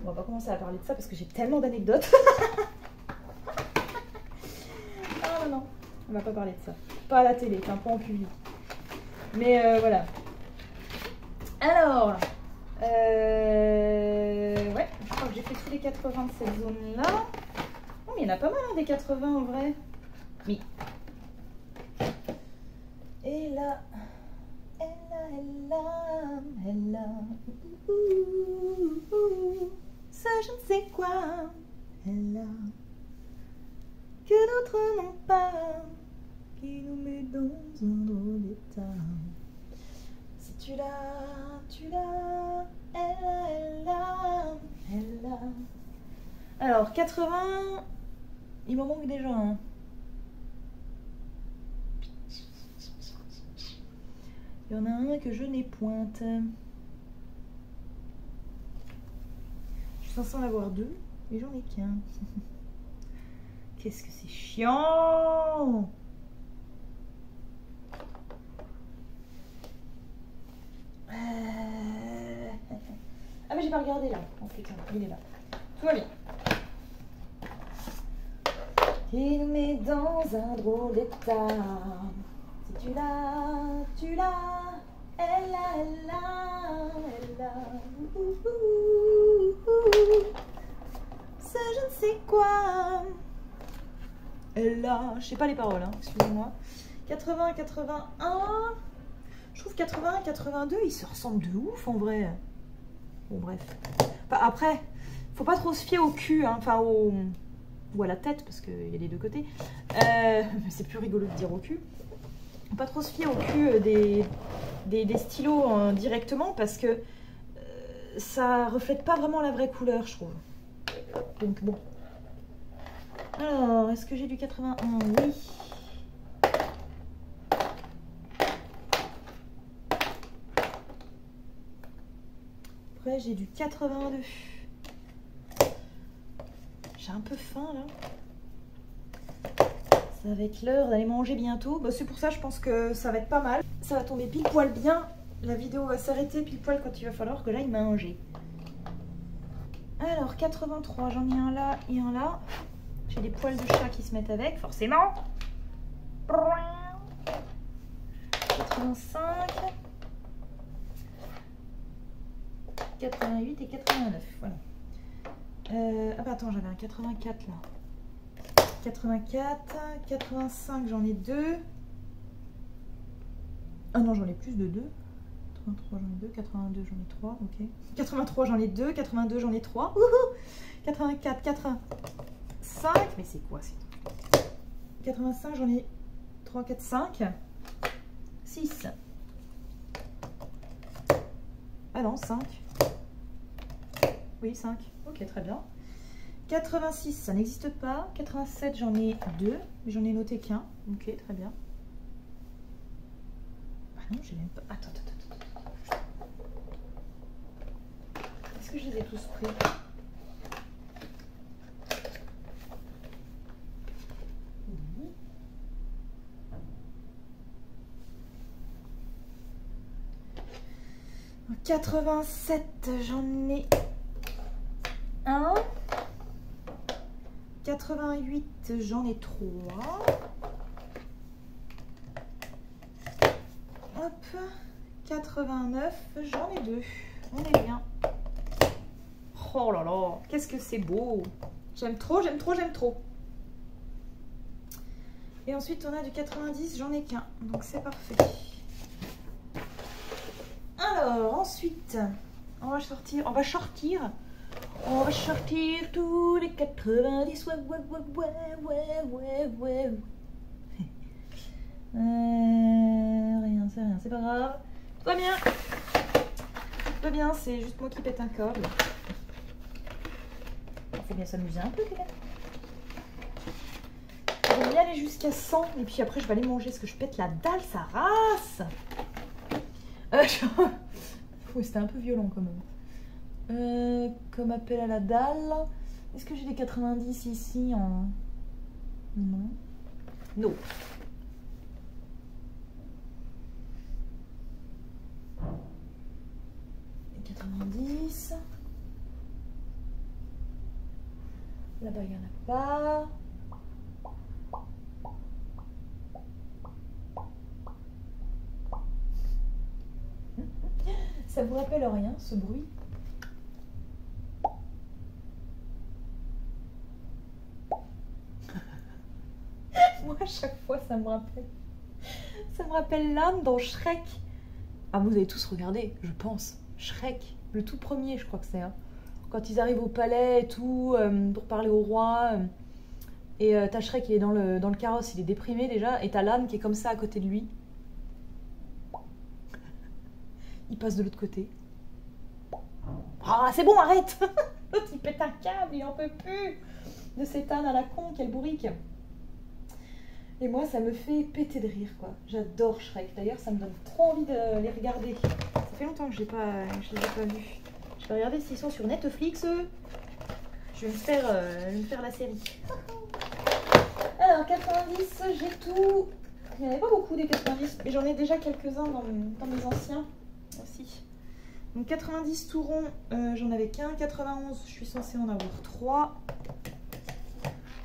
On va pas commencer à parler de ça parce que j'ai tellement d'anecdotes. Ah non, on va pas parler de ça. Pas à la télé, pas en public. Mais voilà. Alors... ouais, je crois que j'ai fait tous les 80 de cette zone-là. Oh, mais il y en a pas mal, hein, des 80 en vrai. Oui. Et là, ça je ne sais quoi. Elle a que d'autres n'ont pas, qui nous met dans un drôle d'état. Si tu l'as, elle a. Alors, 80, il m'en manque déjà un. Il y en a un que je n'ai pointe. Je suis censée en avoir deux, mais j'en ai qu'un. Qu'est-ce que c'est chiant! Ah mais j'ai pas regardé là. Oh putain, il est là. Tout va bien. Il nous met dans un drôle d'état. Si tu l'as, elle a. Ça je ne sais quoi. Elle a. Je sais pas les paroles, hein, excusez-moi. 80, 81. Je trouve 81, 82, ils se ressemblent de ouf en vrai. Bon bref. Enfin, après, faut pas trop se fier au cul, hein, enfin ou à la tête, parce qu'il y a les deux côtés. C'est plus rigolo de dire au cul. Faut pas trop se fier au cul des stylos directement, parce que ça reflète pas vraiment la vraie couleur, je trouve. Donc bon. Alors, est-ce que j'ai du 81? Oui. Après, j'ai du 82. J'ai un peu faim, là. Ça va être l'heure d'aller manger bientôt. Bah, c'est pour ça, je pense que ça va être pas mal. Ça va tomber pile poil bien. La vidéo va s'arrêter pile poil quand il va falloir que j'aille manger. Alors, 83, j'en ai un là et un là. J'ai des poils de chat qui se mettent avec, forcément. 85. 88 et 89, voilà. Ah bah attends, j'avais un 84 là. 84, 85, j'en ai 2. Ah non, j'en ai plus de 2. 83, j'en ai 2. 82, j'en ai 3, ok. 83, j'en ai 2. 82, j'en ai 3. Wouhou. 84, 85. Mais c'est quoi, c'est 85, j'en ai 3, 4, 5. 6. Ah non, 5. Oui, 5. Ok, très bien. 86, ça n'existe pas. 87, j'en ai 2. Mais j'en ai noté qu'un. Ok, très bien. Ah non, j'ai même pas... Attends. Est-ce que je les ai tous pris? Oui. 87, j'en ai 1. 88, j'en ai 3. Hop. 89, j'en ai 2. On est bien. Oh là là, qu'est-ce que c'est beau. J'aime trop. Et ensuite, on a du 90, j'en ai qu'un. Donc, c'est parfait. Alors, ensuite, on va sortir tous les 90. Ouais. Rien, c'est pas grave. Tout va bien, c'est juste moi qui pète un câble. Il faut bien s'amuser un peu, quand même. Je vais bien aller jusqu'à 100, et puis après, je vais aller manger, parce que je pète la dalle, ça race. C'était un peu violent, quand même. Comme appel à la dalle. Est-ce que j'ai des 90 ici en... Non. 90. Là-bas, il n'y en a pas. Ça vous rappelle rien, ce bruit? Moi, à chaque fois, ça me rappelle l'âne dans Shrek. Ah, vous avez tous regardé, je pense. Shrek, le tout premier, je crois que c'est. Hein. Quand ils arrivent au palais et tout, pour parler au roi. Et t'as Shrek, il est dans le carrosse, il est déprimé déjà. Et t'as l'âne qui est comme ça à côté de lui. Il passe de l'autre côté. Ah, c'est bon, arrête. L'autre, il pète un câble, il en peut plus. De cet âne à la con, quel bourrique. Et moi, ça me fait péter de rire, quoi. J'adore Shrek. D'ailleurs, ça me donne trop envie de les regarder. Ça fait longtemps que je les ai pas vus. Je vais regarder s'ils sont sur Netflix. Je vais me faire la série. Alors, 90, j'ai tout. Il n'y en avait pas beaucoup des 90, mais j'en ai déjà quelques-uns dans mes anciens aussi. Donc 90 tout rond, j'en avais qu'un. 91, je suis censée en avoir 3.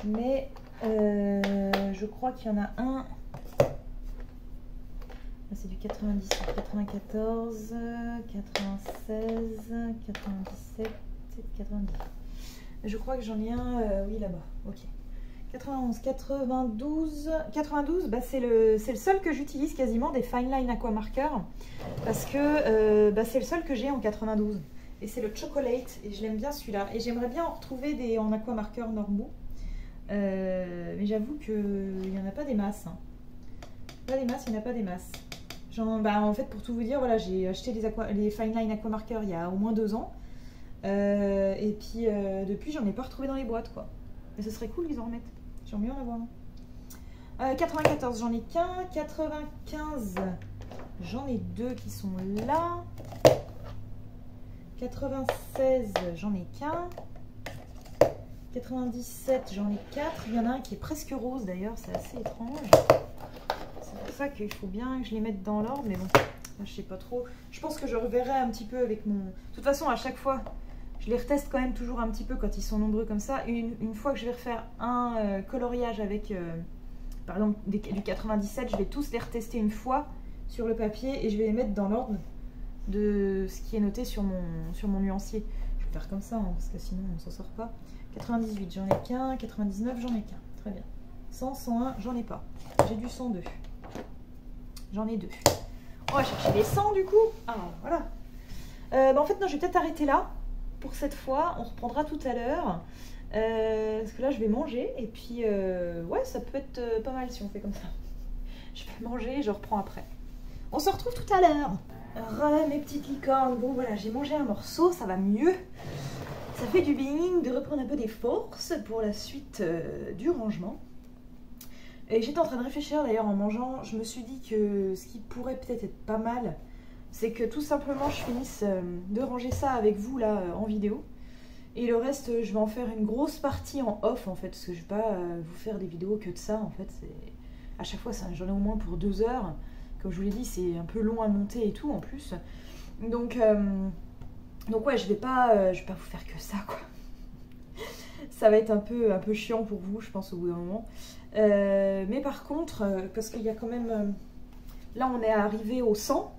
Mais je crois qu'il y en a un. C'est du 90, 94, 96, 97, 90. Je crois que j'en ai un, oui, là-bas. Ok. 91, 92, bah, c'est le seul que j'utilise quasiment des Fine Line Aqua Marker parce que c'est le seul que j'ai en 92 et c'est le Chocolate et je l'aime bien celui-là et j'aimerais bien en retrouver des en Aqua Marker normaux mais j'avoue qu'il n'y en a pas des masses. Hein. Pas des masses, il n'y en a pas des masses. En fait, pour tout vous dire, voilà, j'ai acheté les Fine Line Aqua Marker il y a au moins 2 ans et puis depuis j'en ai pas retrouvé dans les boîtes quoi. Mais ce serait cool qu'ils en remettent. J'aimerais bien en avoir un. 94, j'en ai qu'un. 95, j'en ai 2 qui sont là. 96, j'en ai qu'un. 97, j'en ai 4. Il y en a un qui est presque rose d'ailleurs, c'est assez étrange. C'est pour ça qu'il faut bien que je les mette dans l'ordre, mais bon, là, je sais pas trop. Je pense que je reverrai un petit peu avec mon... De toute façon, à chaque fois... Je les reteste quand même toujours un petit peu quand ils sont nombreux comme ça. Une fois que je vais refaire un coloriage avec, par exemple, du 97, je vais tous les retester une fois sur le papier et je vais les mettre dans l'ordre de ce qui est noté sur mon nuancier. Je vais faire comme ça, hein, parce que sinon on ne s'en sort pas. 98, j'en ai qu'un. 99, j'en ai qu'un. Très bien. 100, 101, j'en ai pas. J'ai du 102. J'en ai 2. On va chercher les 100 du coup. Ah, voilà. En fait, non, je vais peut-être arrêter là. Pour cette fois, on reprendra tout à l'heure parce que là je vais manger et puis ouais ça peut être pas mal si on fait comme ça. Je vais manger et je reprends après. On se retrouve tout à l'heure. Mes petites licornes. Bon voilà, j'ai mangé un morceau, ça va mieux. Ça fait du bien de reprendre un peu des forces pour la suite du rangement. Et j'étais en train de réfléchir d'ailleurs en mangeant, je me suis dit que ce qui pourrait peut-être être pas mal, c'est que tout simplement je finisse de ranger ça avec vous là en vidéo. Et le reste, je vais en faire une grosse partie en off en fait, parce que je vais pas vous faire des vidéos que de ça en fait. À chaque fois, j'en ai au moins pour 2 heures. Comme je vous l'ai dit, c'est un peu long à monter et tout en plus. Donc ouais, je vais pas vous faire que ça quoi. Ça va être un peu chiant pour vous, je pense, au bout d'un moment. Mais par contre, parce qu'il y a quand même... là, on est arrivé au 100.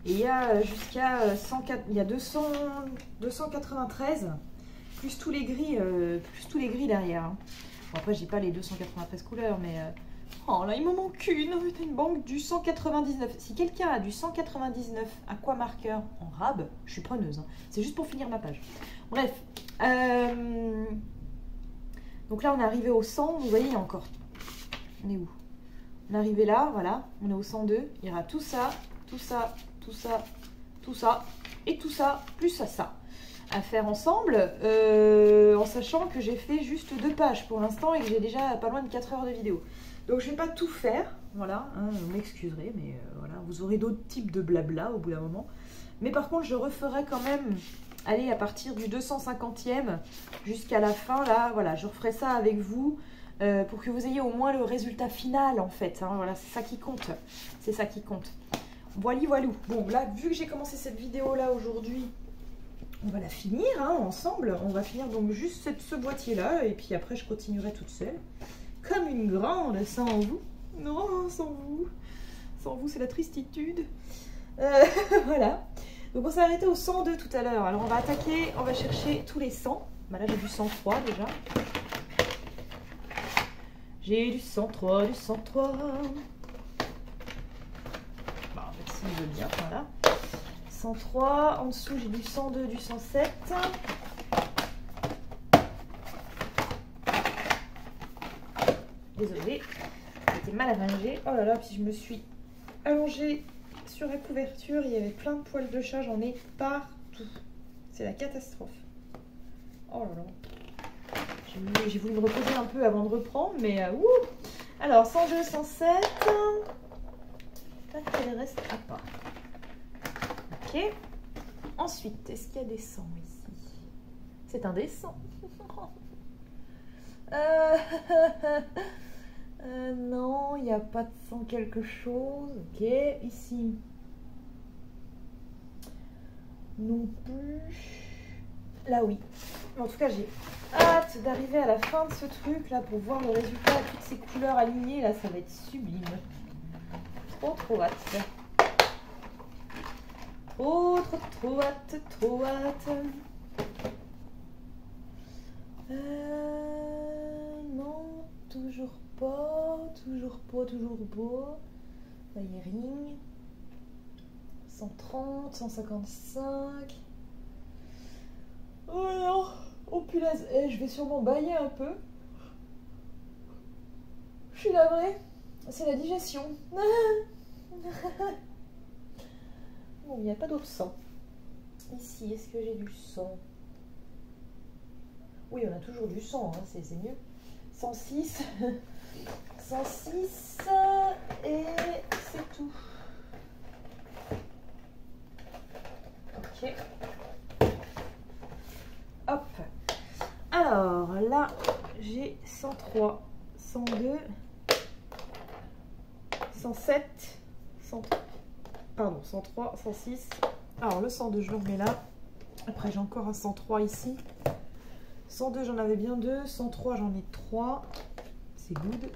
Et il y a jusqu'à 104... Il y a 293, plus tous les gris derrière. Hein. Bon, après, j'ai pas les 293 couleurs, mais... oh là, il m'en manque une banque du 199. Si quelqu'un a du 199 aquamarqueur en rab, je suis preneuse. Hein. C'est juste pour finir ma page. Bref. Donc là, on est arrivé au 100. Vous voyez, il y a encore... On est où? On est arrivé là, voilà. On est au 102. Il y aura tout ça, tout ça, tout ça, tout ça, et tout ça, plus ça. À faire ensemble, en sachant que j'ai fait juste 2 pages pour l'instant et que j'ai déjà pas loin de 4 heures de vidéo. Donc je vais pas tout faire, voilà, hein, vous m'excuserez, mais voilà, vous aurez d'autres types de blabla au bout d'un moment. Mais par contre, je referai quand même, allez, à partir du 250e jusqu'à la fin, là, voilà, je referai ça avec vous pour que vous ayez au moins le résultat final, en fait. Hein, voilà, c'est ça qui compte, c'est ça qui compte. Voilou. Bon, là, vu que j'ai commencé cette vidéo-là aujourd'hui, on va la finir hein, ensemble. On va finir donc juste ce boîtier-là, et puis après, je continuerai toute seule. Comme une grande, sans vous. Non, sans vous. Sans vous, c'est la tristitude. Voilà. Donc on s'est arrêté au 102 tout à l'heure. Alors on va attaquer, on va chercher tous les 100. Bah là j'ai du 103 déjà. J'ai du 103, du 103. Bah, en fait, s'il veut bien, voilà. 103. En dessous, j'ai du 102, du 107. Désolée, j'étais mal arrangée. Oh là là, puis je me suis allongée sur la couverture. Il y avait plein de poils de chat, j'en ai partout. C'est la catastrophe. Oh là là. J'ai voulu me reposer un peu avant de reprendre, mais ouh. Alors, 102, 107. Tac, il reste à pas. Ok. Ensuite, est-ce qu'il y a des 100 ici? C'est indécent. Non, il n'y a pas de 100 quelque chose. Ok, ici. Non plus. Là, oui. En tout cas, j'ai hâte d'arriver à la fin de ce truc là pour voir le résultat. Toutes ces couleurs alignées là, ça va être sublime. Trop hâte. Trop hâte. Non, toujours pas. Layering. 130, 155. Oh non, oh punaise, je vais sûrement bailler un peu. Je suis navrée, c'est la digestion. Bon, il n'y a pas d'autre sang. Ici, est-ce que j'ai du sang? Oui, on a toujours du sang, hein, c'est mieux. 106, 106, et c'est tout. Ok. Hop. Alors là, j'ai 103, 102, 107, 103, 106. Alors le 102, je le remets là. Après, j'ai encore un 103 ici. 102, j'en avais bien 2. 103, j'en ai 3. C'est good.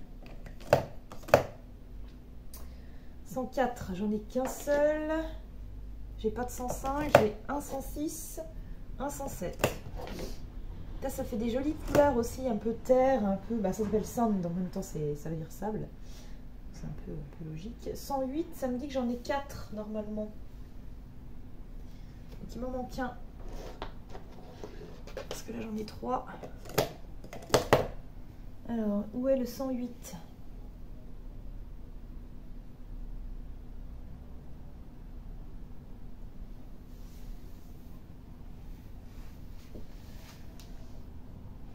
104, j'en ai qu'un seul. J'ai pas de 105. J'ai un 106, un 107. Là, ça fait des jolies couleurs aussi, un peu terre, un peu... Bah, ça s'appelle sand, en même temps, ça veut dire sable. C'est un peu logique. 108, ça me dit que j'en ai 4, normalement. Donc, il m'en manque un. Parce que là, j'en ai 3. Alors, où est le 108?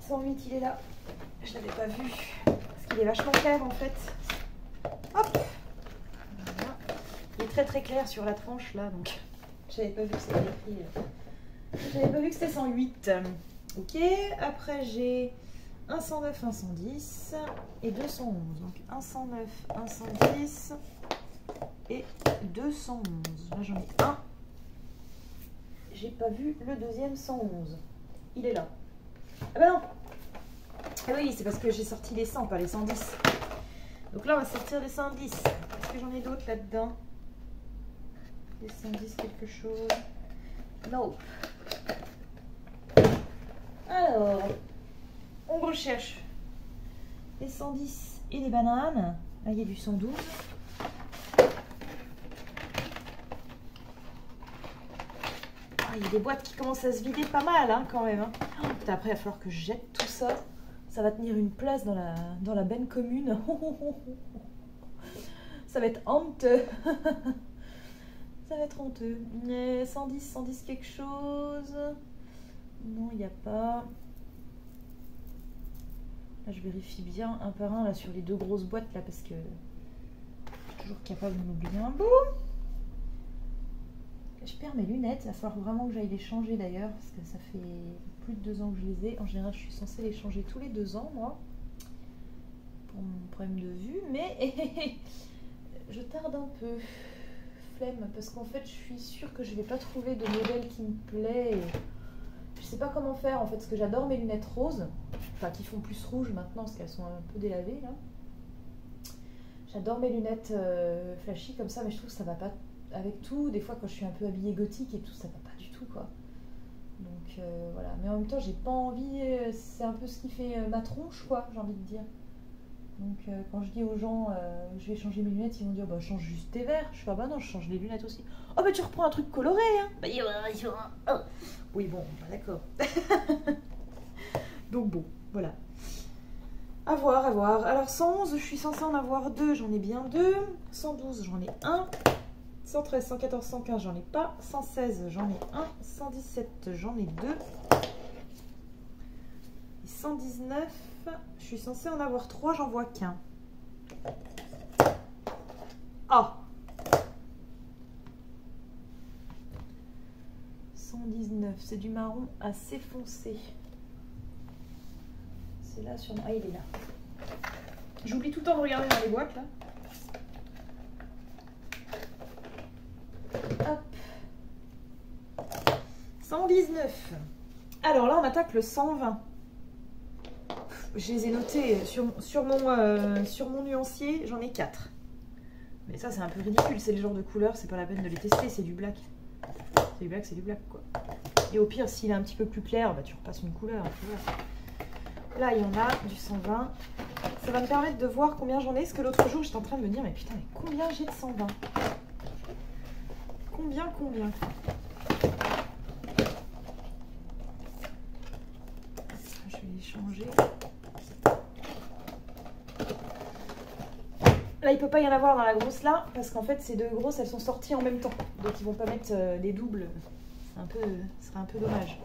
108, il est là. Je l'avais pas vu. Parce qu'il est vachement clair en fait. Hop. Voilà. Il est très très clair sur la tranche là, donc j'avais pas vu que c'était écrit. J'avais pas vu que c'était 108. Ok, après j'ai un 109, un 110 et 211. Donc un 109, un 110 et 211. Là j'en ai un. J'ai pas vu le deuxième 111. Il est là. Ah bah non. Ah oui, c'est parce que j'ai sorti les 100, pas les 110. Donc là on va sortir les 110. Est-ce que j'en ai d'autres là-dedans? Les 110 quelque chose? Non. Alors, on recherche les 110 et les bananes. Là, il y a du 112. Ah, il y a des boîtes qui commencent à se vider pas mal, hein, quand même. Hein. Oh, putain, après, il va falloir que je jette tout ça. Ça va tenir une place dans la benne commune. Ça va être honteux. Ça va être honteux. 110, 110 quelque chose. Non, il n'y a pas. Là, je vérifie bien un par un là, sur les deux grosses boîtes là parce que je suis toujours capable de m'oublier un bout. Je perds mes lunettes. Il va falloir vraiment que j'aille les changer d'ailleurs parce que ça fait plus de 2 ans que je les ai. En général, je suis censée les changer tous les 2 ans, moi, pour mon problème de vue. Mais je tarde un peu. Flemme parce qu'en fait, je suis sûre que je vais pas trouver de modèle qui me plaît. Et je sais pas comment faire en fait, parce que j'adore mes lunettes roses, enfin qui font plus rouge maintenant parce qu'elles sont un peu délavées là. J'adore mes lunettes flashy comme ça, mais je trouve que ça va pas avec tout. Des fois quand je suis un peu habillée gothique et tout, ça va pas du tout quoi. Donc voilà, mais en même temps j'ai pas envie, c'est un peu ce qui fait ma tronche quoi, j'ai envie de dire. Donc quand je dis aux gens je vais changer mes lunettes, ils vont dire bah change juste tes verres. Je fais ah bah non, je change les lunettes aussi. Oh bah tu reprends un truc coloré hein. Bah, oh. Oui bon, bah, d'accord. Donc bon, voilà. À voir, à voir. Alors 111, je suis censée en avoir 2, j'en ai bien 2. 112, j'en ai 1. 113, 114, 115, j'en ai pas. 116, j'en ai 1. 117, j'en ai 2. Et 119, je suis censée en avoir 3, j'en vois qu'un. Ah 119, c'est du marron assez foncé. C'est là sur... Ah, il est là. J'oublie tout le temps de regarder dans les boîtes, là. Hop. 119. Alors là, on attaque le 120. Je les ai notés sur mon nuancier, j'en ai 4. Mais ça, c'est un peu ridicule. C'est le genre de couleur, c'est pas la peine de les tester, c'est du black. C'est du black, c'est du black, quoi. Et au pire, s'il est un petit peu plus clair, bah, tu repasses une couleur. Tu vois. Là, il y en a du 120. Ça va me permettre de voir combien j'en ai. Parce que l'autre jour, j'étais en train de me dire, mais putain, mais combien j'ai de 120? Combien Je vais les changer. Là, il ne peut pas y en avoir dans la grosse là. Parce qu'en fait, ces deux grosses, elles sont sorties en même temps. Donc, ils vont pas mettre des doubles. Ce serait un peu dommage.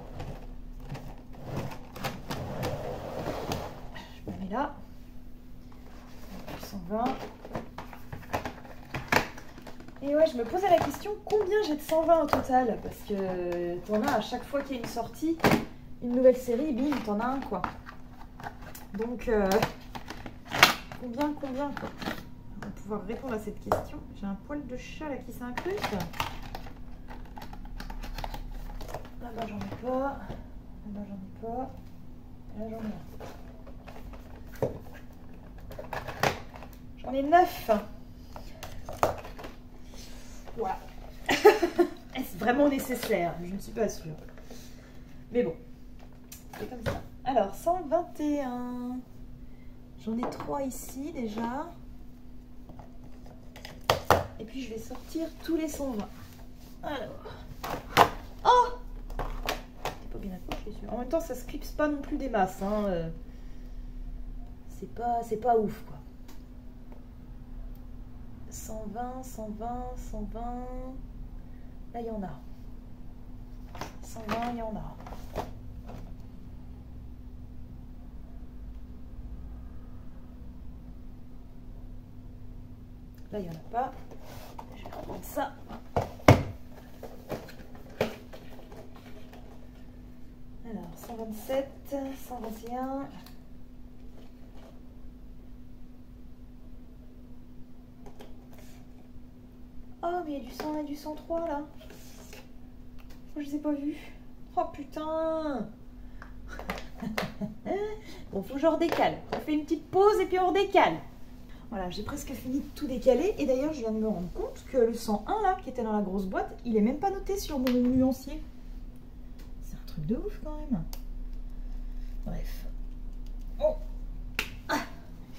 Je me mets là. 120. Et ouais, je me posais la question, combien j'ai de 120 au total? Parce que t'en as à chaque fois qu'il y a une sortie, une nouvelle série, bim, t'en as un quoi. Donc, combien quoi? On va pouvoir répondre à cette question. J'ai un poil de chat là qui s'incruste. Là-bas j'en ai pas. Là-bas j'en ai pas. Là j'en ai un. J'en ai 9. Voilà. Est-ce vraiment nécessaire? Je ne suis pas sûre. Mais bon, c'est comme ça. Alors, 121. J'en ai 3 ici déjà. Et puis, je vais sortir tous les 120. Alors. Oh! C'est pas bien accroché celui-là. En même temps, ça se clipse pas non plus des masses. Hein. C'est pas ouf, quoi. 120, 120, 120. Là, il y en a. 120, il y en a. Là, il n'y en a pas. Je vais reprendre ça. Alors, 127, 121. Oh, mais il y a du 100 et du 103 là. Je les ai pas vus. Oh putain. Bon, faut que je redécale. On fait une petite pause et puis on redécale. Voilà, j'ai presque fini de tout décaler. Et d'ailleurs, je viens de me rendre compte que le 101 là, qui était dans la grosse boîte, il est même pas noté sur mon nuancier. C'est un truc de ouf quand même. Bref. Oh. Ah.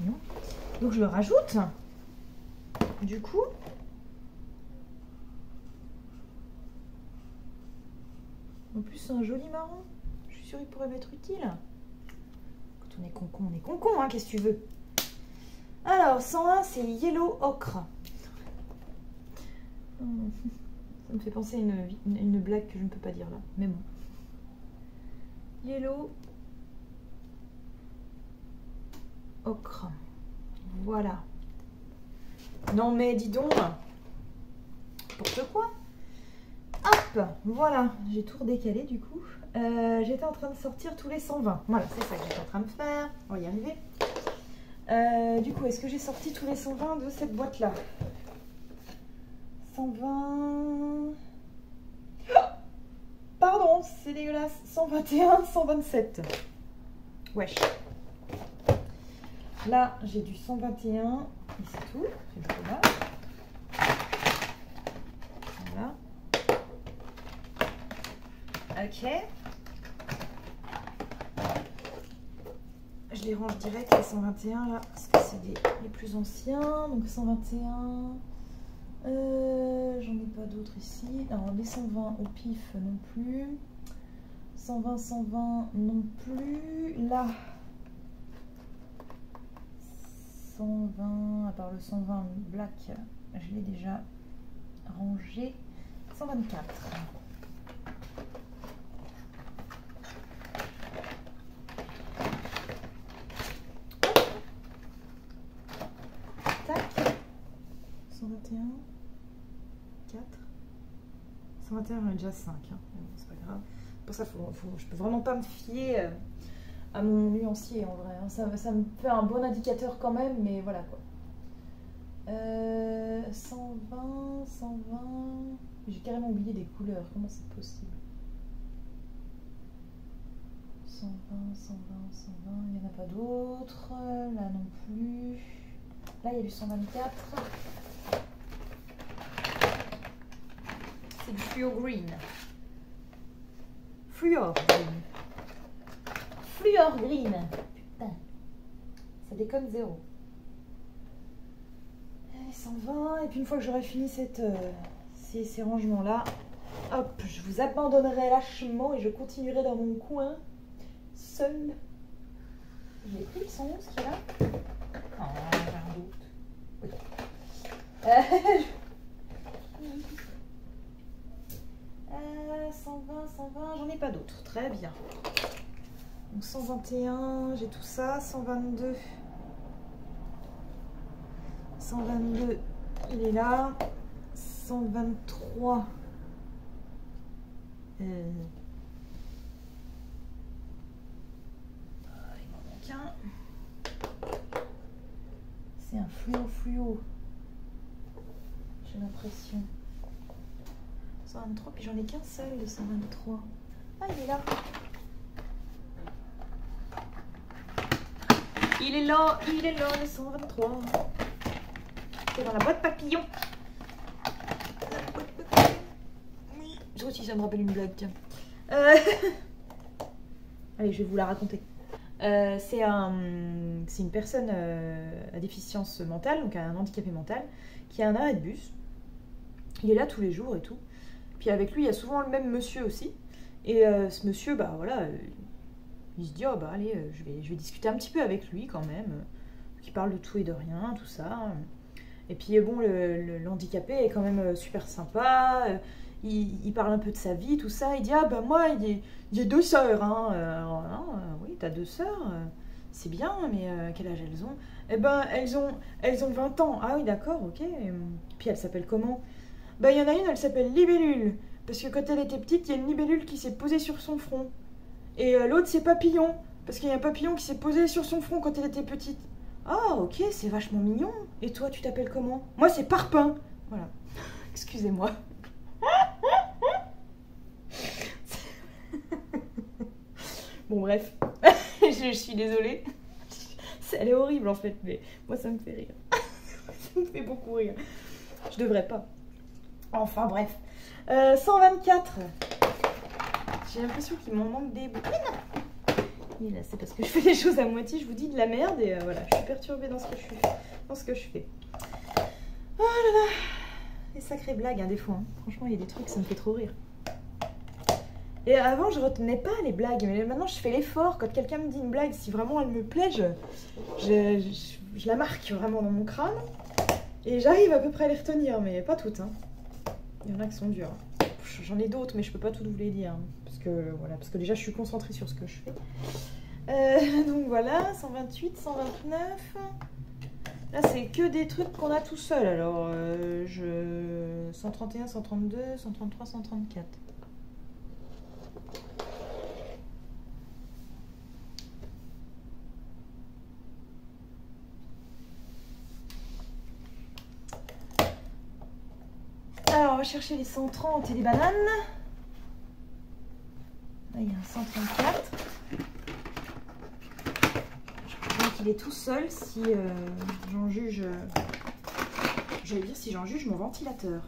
Non. Donc je le rajoute. Du coup. En plus, c'est un joli marron. Je suis sûre qu'il pourrait m'être utile. Quand on est concon, hein, qu'est-ce que tu veux? Alors, 101, c'est Yellow Ocre. Ça me fait penser à une blague que je ne peux pas dire là. Mais bon. Yellow Ocre. Voilà. Non mais dis donc. N'importe quoi. Hop, voilà, j'ai tout redécalé du coup. J'étais en train de sortir tous les 120. Voilà, c'est ça que j'étais en train de faire. On va y arriver. Du coup, est-ce que j'ai sorti tous les 120 de cette boîte-là? 120... Oh, pardon, c'est dégueulasse. 121, 127. Wesh. Là, j'ai du 121 et c'est tout. C'est pas mal. Voilà. Ok. Je les range direct les 121 là, parce que c'est les plus anciens. Donc 121. J'en ai pas d'autres ici. Alors les 120 au pif non plus. 120, 120 non plus. Là. 120, à part le 120 black, je l'ai déjà rangé. 124. Tac. 121. 4. 121, j'en ai déjà 5. Hein. C'est pas grave. Pour ça, je peux vraiment pas me fier à mon nuancier en vrai. Hein. Ça me fait un bon indicateur quand même, mais voilà quoi. 120, 120. J'ai carrément oublié des couleurs. Comment c'est possible? 120, 120, 120. Il n'y en a pas d'autres. Là non plus. Là, il y a du 124. C'est du fluo green. Fluor green. Fluor green. Putain. Ça déconne zéro. 120. Et puis une fois que j'aurai fini ces rangements-là, hop, je vous abandonnerai lâchement et je continuerai dans mon coin, seule. J'ai pris le 111 qui est là. Oh, j'ai un doute. Oui. 120, 120, j'en ai pas d'autres. Très bien. Donc 121, j'ai tout ça. 122. 122, il est là. 123. Il m'en manque un. C'est un fluo. J'ai l'impression. 123, puis j'en ai qu'un seul de 123. Ah, il est là. Il est là, le 123. C'est dans la boîte papillon. Oui. Ça aussi, ça me rappelle une blague, tiens. Allez, je vais vous la raconter. C'est une personne à déficience mentale, donc un handicapé mental, qui a un arrêt de bus. Il est là tous les jours et tout. Puis avec lui, il y a souvent le même monsieur aussi. Et ce monsieur, bah voilà, il se dit, oh bah allez, je vais discuter un petit peu avec lui quand même. Qui parle de tout et de rien, tout ça. Et puis bon, le handicapé est quand même super sympa. Il parle un peu de sa vie, tout ça. Il dit, ah bah moi, j'ai 2 sœurs. Hein. Oui, t'as 2 sœurs. C'est bien, mais quel âge elles ont? Eh ben, elles ont 20 ans. Ah oui, d'accord, ok. Puis elles s'appellent comment? Bah, il y en a une, elle s'appelle Libellule. Parce que quand elle était petite, il y a une libellule qui s'est posée sur son front. Et l'autre, c'est Papillon. Parce qu'il y a un papillon qui s'est posé sur son front quand elle était petite. Ah, ok, c'est vachement mignon. Et toi, tu t'appelles comment? Moi, c'est Parpaing. Voilà. Excusez-moi. Bon, bref. Je suis désolée. Elle est horrible, en fait, mais moi, ça me fait rire. Ça me fait beaucoup rire. Je devrais pas. Enfin, bref. 124. J'ai l'impression qu'il m'en manque des bouts. Mais non! Et là, c'est parce que je fais des choses à moitié, je vous dis de la merde et voilà, je suis perturbée dans ce que je fais. Oh là là! Des sacrées blagues, hein, des fois. Hein. Franchement, il y a des trucs, ça me fait trop rire. Et avant, je retenais pas les blagues, mais maintenant, je fais l'effort. Quand quelqu'un me dit une blague, si vraiment elle me plaît, je la marque vraiment dans mon crâne. Et j'arrive à peu près à les retenir, mais pas toutes. Hein. Il y en a qui sont dures. J'en ai d'autres, mais je peux pas tout vous les dire. Hein, parce que déjà, je suis concentrée sur ce que je fais. Donc voilà, 128, 129. Là, c'est que des trucs qu'on a tout seul. Alors, 131, 132, 133, 134. Alors, on va chercher les 130 et les bananes. Là, il y a un 134. Je crois qu'il est tout seul si j'en juge... J'allais dire si j'en juge mon ventilateur.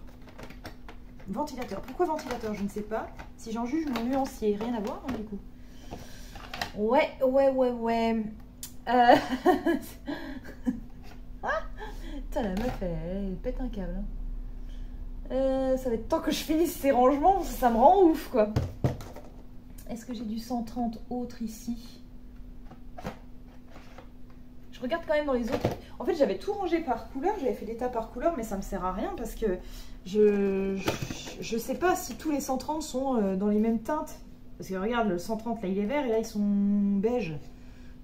Ventilateur. Pourquoi ventilateur? Je ne sais pas. Si j'en juge mon nuancier. Rien à voir, hein, du coup. Ouais. Ah putain, la meuf, elle pète un câble. Hein. Ça va être temps que je finisse ces rangements, parce que ça me rend ouf, quoi. Est-ce que j'ai du 130 autres ici? Je regarde quand même dans les autres. En fait, j'avais tout rangé par couleur, j'avais fait des tas par couleur, mais ça me sert à rien parce que je sais pas si tous les 130 sont dans les mêmes teintes. Parce que regarde, le 130 là il est vert et là ils sont beige.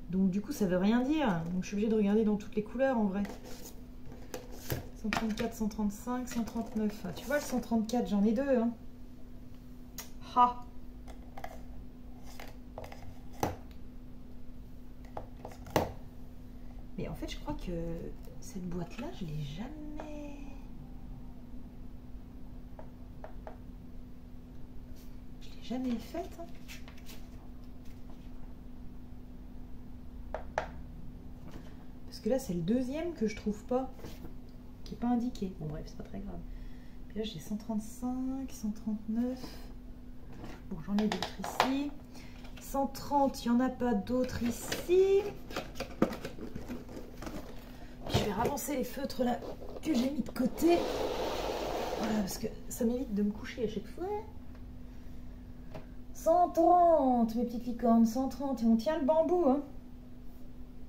Donc du coup ça veut rien dire. Donc je suis obligée de regarder dans toutes les couleurs en vrai. 134, 135, 139. Ah, tu vois le 134, j'en ai deux. Hein. Ha! Mais en fait, je crois que cette boîte-là, je l'ai jamais... Je l'ai jamais faite. Hein. Parce que là, c'est le deuxième que je trouve pas. Qui n'est pas indiqué. Bon, bref, c'est pas très grave. Puis là, j'ai 135, 139. Bon, j'en ai d'autres ici. 130, il n'y en a pas d'autres ici. Je vais ravancer les feutres là que j'ai mis de côté. Voilà, parce que ça m'évite de me coucher à chaque fois. 130, mes petites licornes, 130. Et on tient le bambou, hein.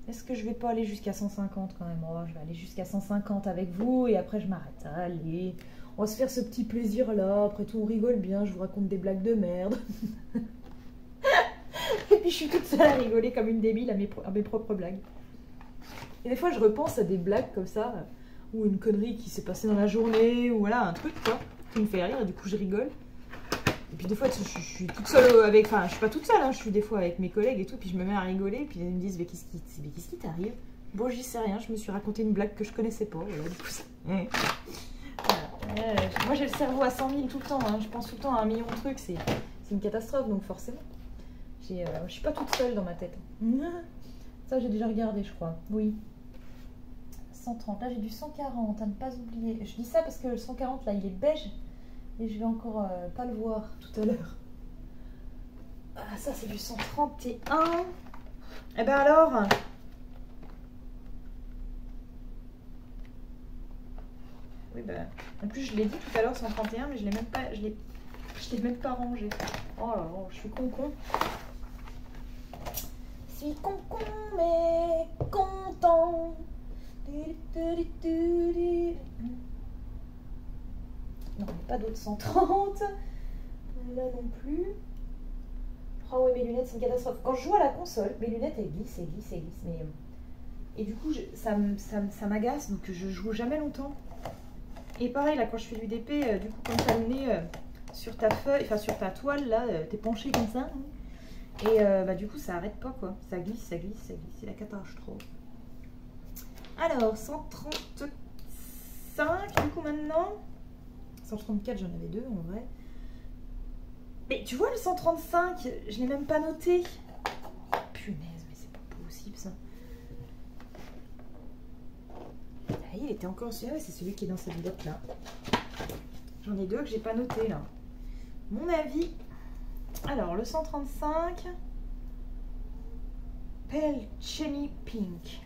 Est-ce que je vais pas aller jusqu'à 150 quand même? Oh, je vais aller jusqu'à 150 avec vous et après je m'arrête. Allez, on va se faire ce petit plaisir là. Après tout, on rigole bien. Je vous raconte des blagues de merde. Et puis je suis toute seule à rigoler comme une débile à mes propres blagues. Et des fois, je repense à des blagues comme ça, ou une connerie qui s'est passée dans la journée, ou voilà, un truc, quoi, qui me fait rire, et du coup, je rigole. Et puis des fois, je suis toute seule avec... Enfin, je suis pas toute seule, hein, je suis des fois avec mes collègues et tout, puis je me mets à rigoler, puis ils me disent, mais qu'est-ce qui t'arrive? Bon, j'y sais rien, je me suis raconté une blague que je connaissais pas, voilà, du coup, ça... Voilà. Moi, j'ai le cerveau à 100 000 tout le temps, hein, je pense tout le temps à un million de trucs, c'est une catastrophe, donc forcément. Je suis pas toute seule dans ma tête. Ça, j'ai déjà regardé, je crois, oui. 130, là j'ai du 140 à ne pas oublier. Je dis ça parce que le 140 là il est beige et je vais encore pas le voir tout à l'heure. Ah, ça c'est du 131. Et ben alors oui ben en plus je l'ai dit tout à l'heure 131 mais je l'ai même pas même pas rangé. Oh là là, je suis con. Je suis con mais content. Non, pas d'autres 130. Là non plus. Oh oui, mes lunettes, c'est une catastrophe. Quand je joue à la console, mes lunettes, elles glissent, elles glissent, elles glissent. Mais... Et du coup, ça m'agace, donc je joue jamais longtemps. Et pareil, là, quand je fais du DP, du coup, quand tu as le nez sur ta feuille, enfin sur ta toile, là, t'es penché comme ça. Et bah, du coup, ça arrête pas, quoi. Ça glisse, ça glisse, ça glisse. C'est la cata, je trouve. Alors, 135, du coup, maintenant. 134, j'en avais deux, en vrai. Mais tu vois, le 135, je l'ai même pas noté. Punaise, mais c'est pas possible, ça. Ah, il était encore... Ah ouais, c'est celui qui est dans cette boîte-là. J'en ai deux que j'ai pas noté, là. Mon avis... Alors, le 135... Pale Cherry Pink.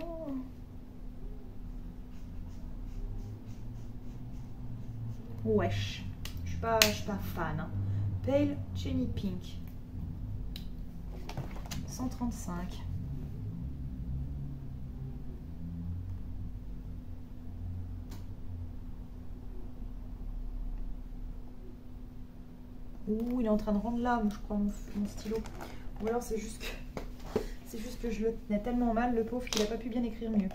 Oh. Wesh. Je suis pas fan. Hein. Pale Cherry Pink. 135. Ouh, il est en train de rendre l'âme, je crois, mon stylo. Ou alors c'est juste que je le tenais tellement mal, le pauvre, qu'il n'a pas pu bien écrire mieux.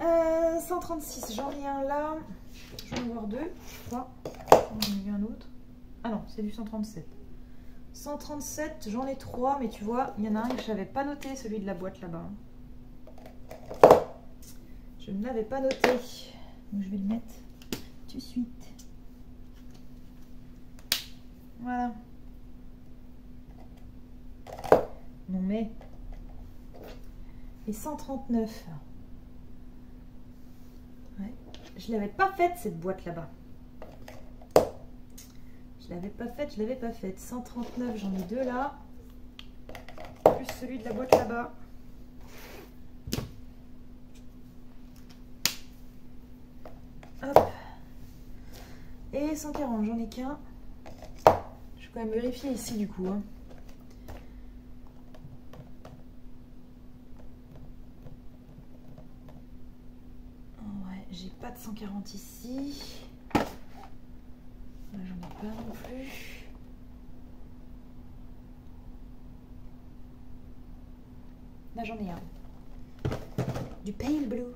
136, j'en ai un là. Je vais en avoir deux, je crois. J'en ai eu un autre. Ah non, c'est du 137. 137, j'en ai trois, mais tu vois, il y en a un que je n'avais pas noté, celui de la boîte là-bas. Je ne l'avais pas noté. Donc je vais le mettre tout de suite. Voilà. Non mais... Et 139. Ouais. Je l'avais pas faite cette boîte là-bas. Je l'avais pas faite. 139, j'en ai deux là. Plus celui de la boîte là-bas. Hop. Et 140, j'en ai qu'un. Je vais quand même vérifier ici du coup. Hein. Ouais, j'ai pas de 140 ici. Là, j'en ai pas non plus. Là, j'en ai un. Du Pale Blue.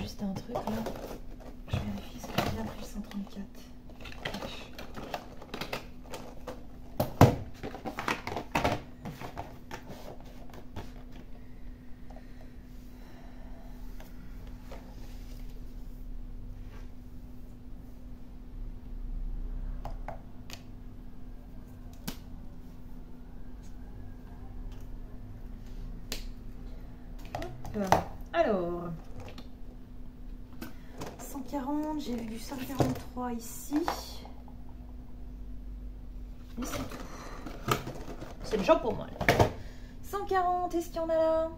Juste un truc là. Je vérifie ce que j'ai bien pris le 134. Alors, 140, j'ai vu du 143 ici. Et c'est tout. C'est le genre pour moi. Là. 140, est-ce qu'il y en a là?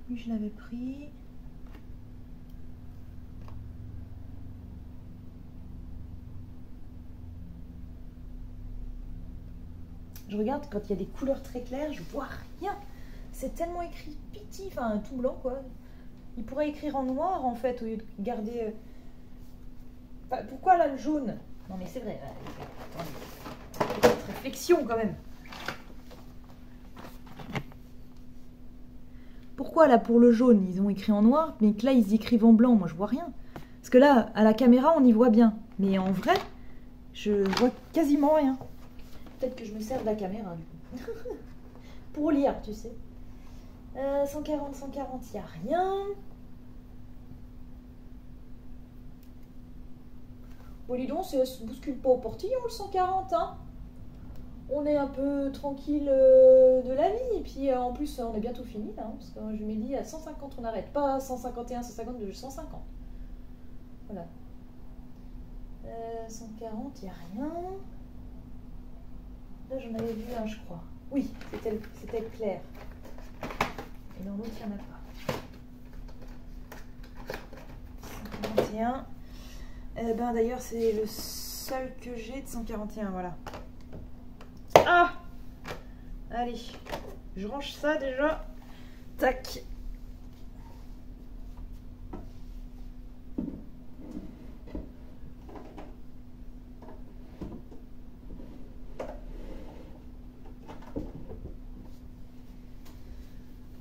Oui, je l'avais pris. Je regarde quand il y a des couleurs très claires, je vois rien. C'est tellement écrit piti, enfin tout blanc quoi. Il pourrait écrire en noir en fait au lieu de garder... Enfin, pourquoi là le jaune? Non mais c'est vrai, attendez. Petite réflexion quand même. Pourquoi là pour le jaune ils ont écrit en noir mais que là ils écrivent en blanc? Moi je vois rien. Parce que là à la caméra on y voit bien. Mais en vrai je vois quasiment rien. Peut-être que je me sers de la caméra du coup. Pour lire tu sais. 140, 140, il n'y a rien. Bon, dis donc, ça se bouscule pas au portillon le 140, hein. On est un peu tranquille de la vie. Et puis en plus, on est bientôt fini là. Hein, parce que je m'ai dit à 150, on arrête. Pas 151, 152, 150. Voilà. 140, il n'y a rien. Là, j'en avais vu un, je crois. Oui, c'était le clair. Et dans l'autre, il n'y en a pas. 141. Ben, d'ailleurs, c'est le seul que j'ai de 141, voilà. Ah! Allez, je range ça déjà. Tac.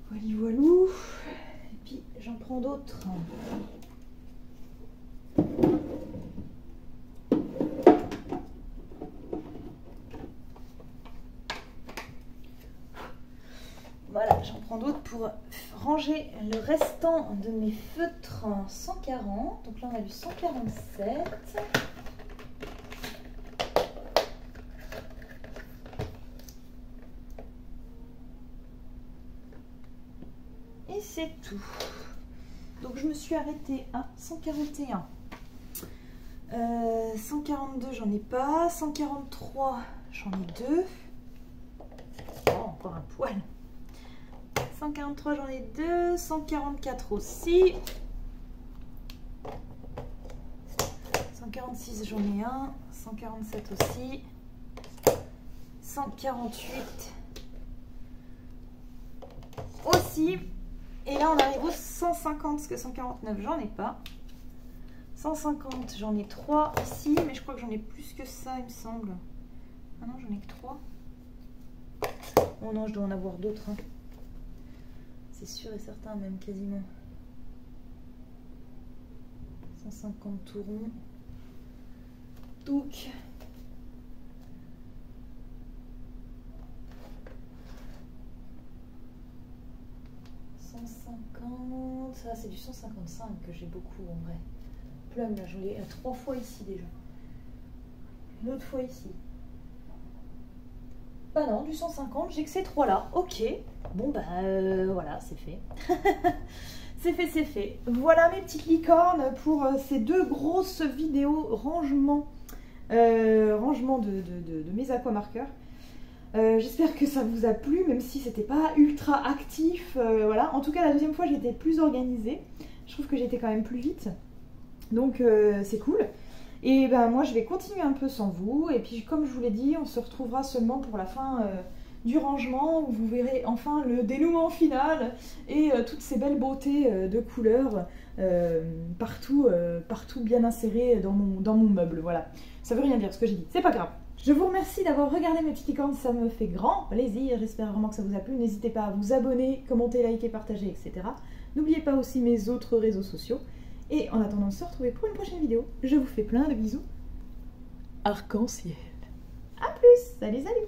Voilà, voilou. Et puis j'en prends d'autres. Voilà, j'en prends d'autres pour ranger le restant de mes feutres 140. Donc là, on a du 147. Et c'est tout. Donc je me suis arrêtée à 141. 142, j'en ai pas. 143, j'en ai 2. Oh, encore un poil. 143, j'en ai 2. 144 aussi. 146, j'en ai 1. 147 aussi. 148 aussi. Et là, on arrive au 150, parce que 149, j'en ai pas. 150, j'en ai 3 ici, mais je crois que j'en ai plus que ça, il me semble. Ah non, j'en ai que 3. Oh non, je dois en avoir d'autres. Hein. C'est sûr et certain, même quasiment. 150 tout rond. Donc... ça c'est du 155 que j'ai beaucoup en vrai. Plum, là j'en ai 3 fois ici déjà. Une autre fois ici. Bah non, du 150, j'ai que ces 3 là. Ok, bon bah voilà, c'est fait. C'est fait, c'est fait. Voilà mes petites licornes pour ces 2 grosses vidéos rangement, de mes aquamarqueurs. J'espère que ça vous a plu, même si c'était pas ultra actif. Voilà. En tout cas, la deuxième fois, j'étais plus organisée. Je trouve que j'étais quand même plus vite. Donc, c'est cool. Et ben moi, je vais continuer un peu sans vous. Et puis, comme je vous l'ai dit, on se retrouvera seulement pour la fin du rangement, où vous verrez enfin le dénouement final et toutes ces belles beautés de couleurs partout bien insérées dans mon meuble. Voilà. Ça veut rien dire ce que j'ai dit. C'est pas grave. Je vous remercie d'avoir regardé mes petites licornes, ça me fait grand plaisir, j'espère vraiment que ça vous a plu. N'hésitez pas à vous abonner, commenter, liker, partager, etc. N'oubliez pas aussi mes autres réseaux sociaux. Et en attendant de se retrouver pour une prochaine vidéo, je vous fais plein de bisous. Arc-en-ciel. A plus, salut, salut.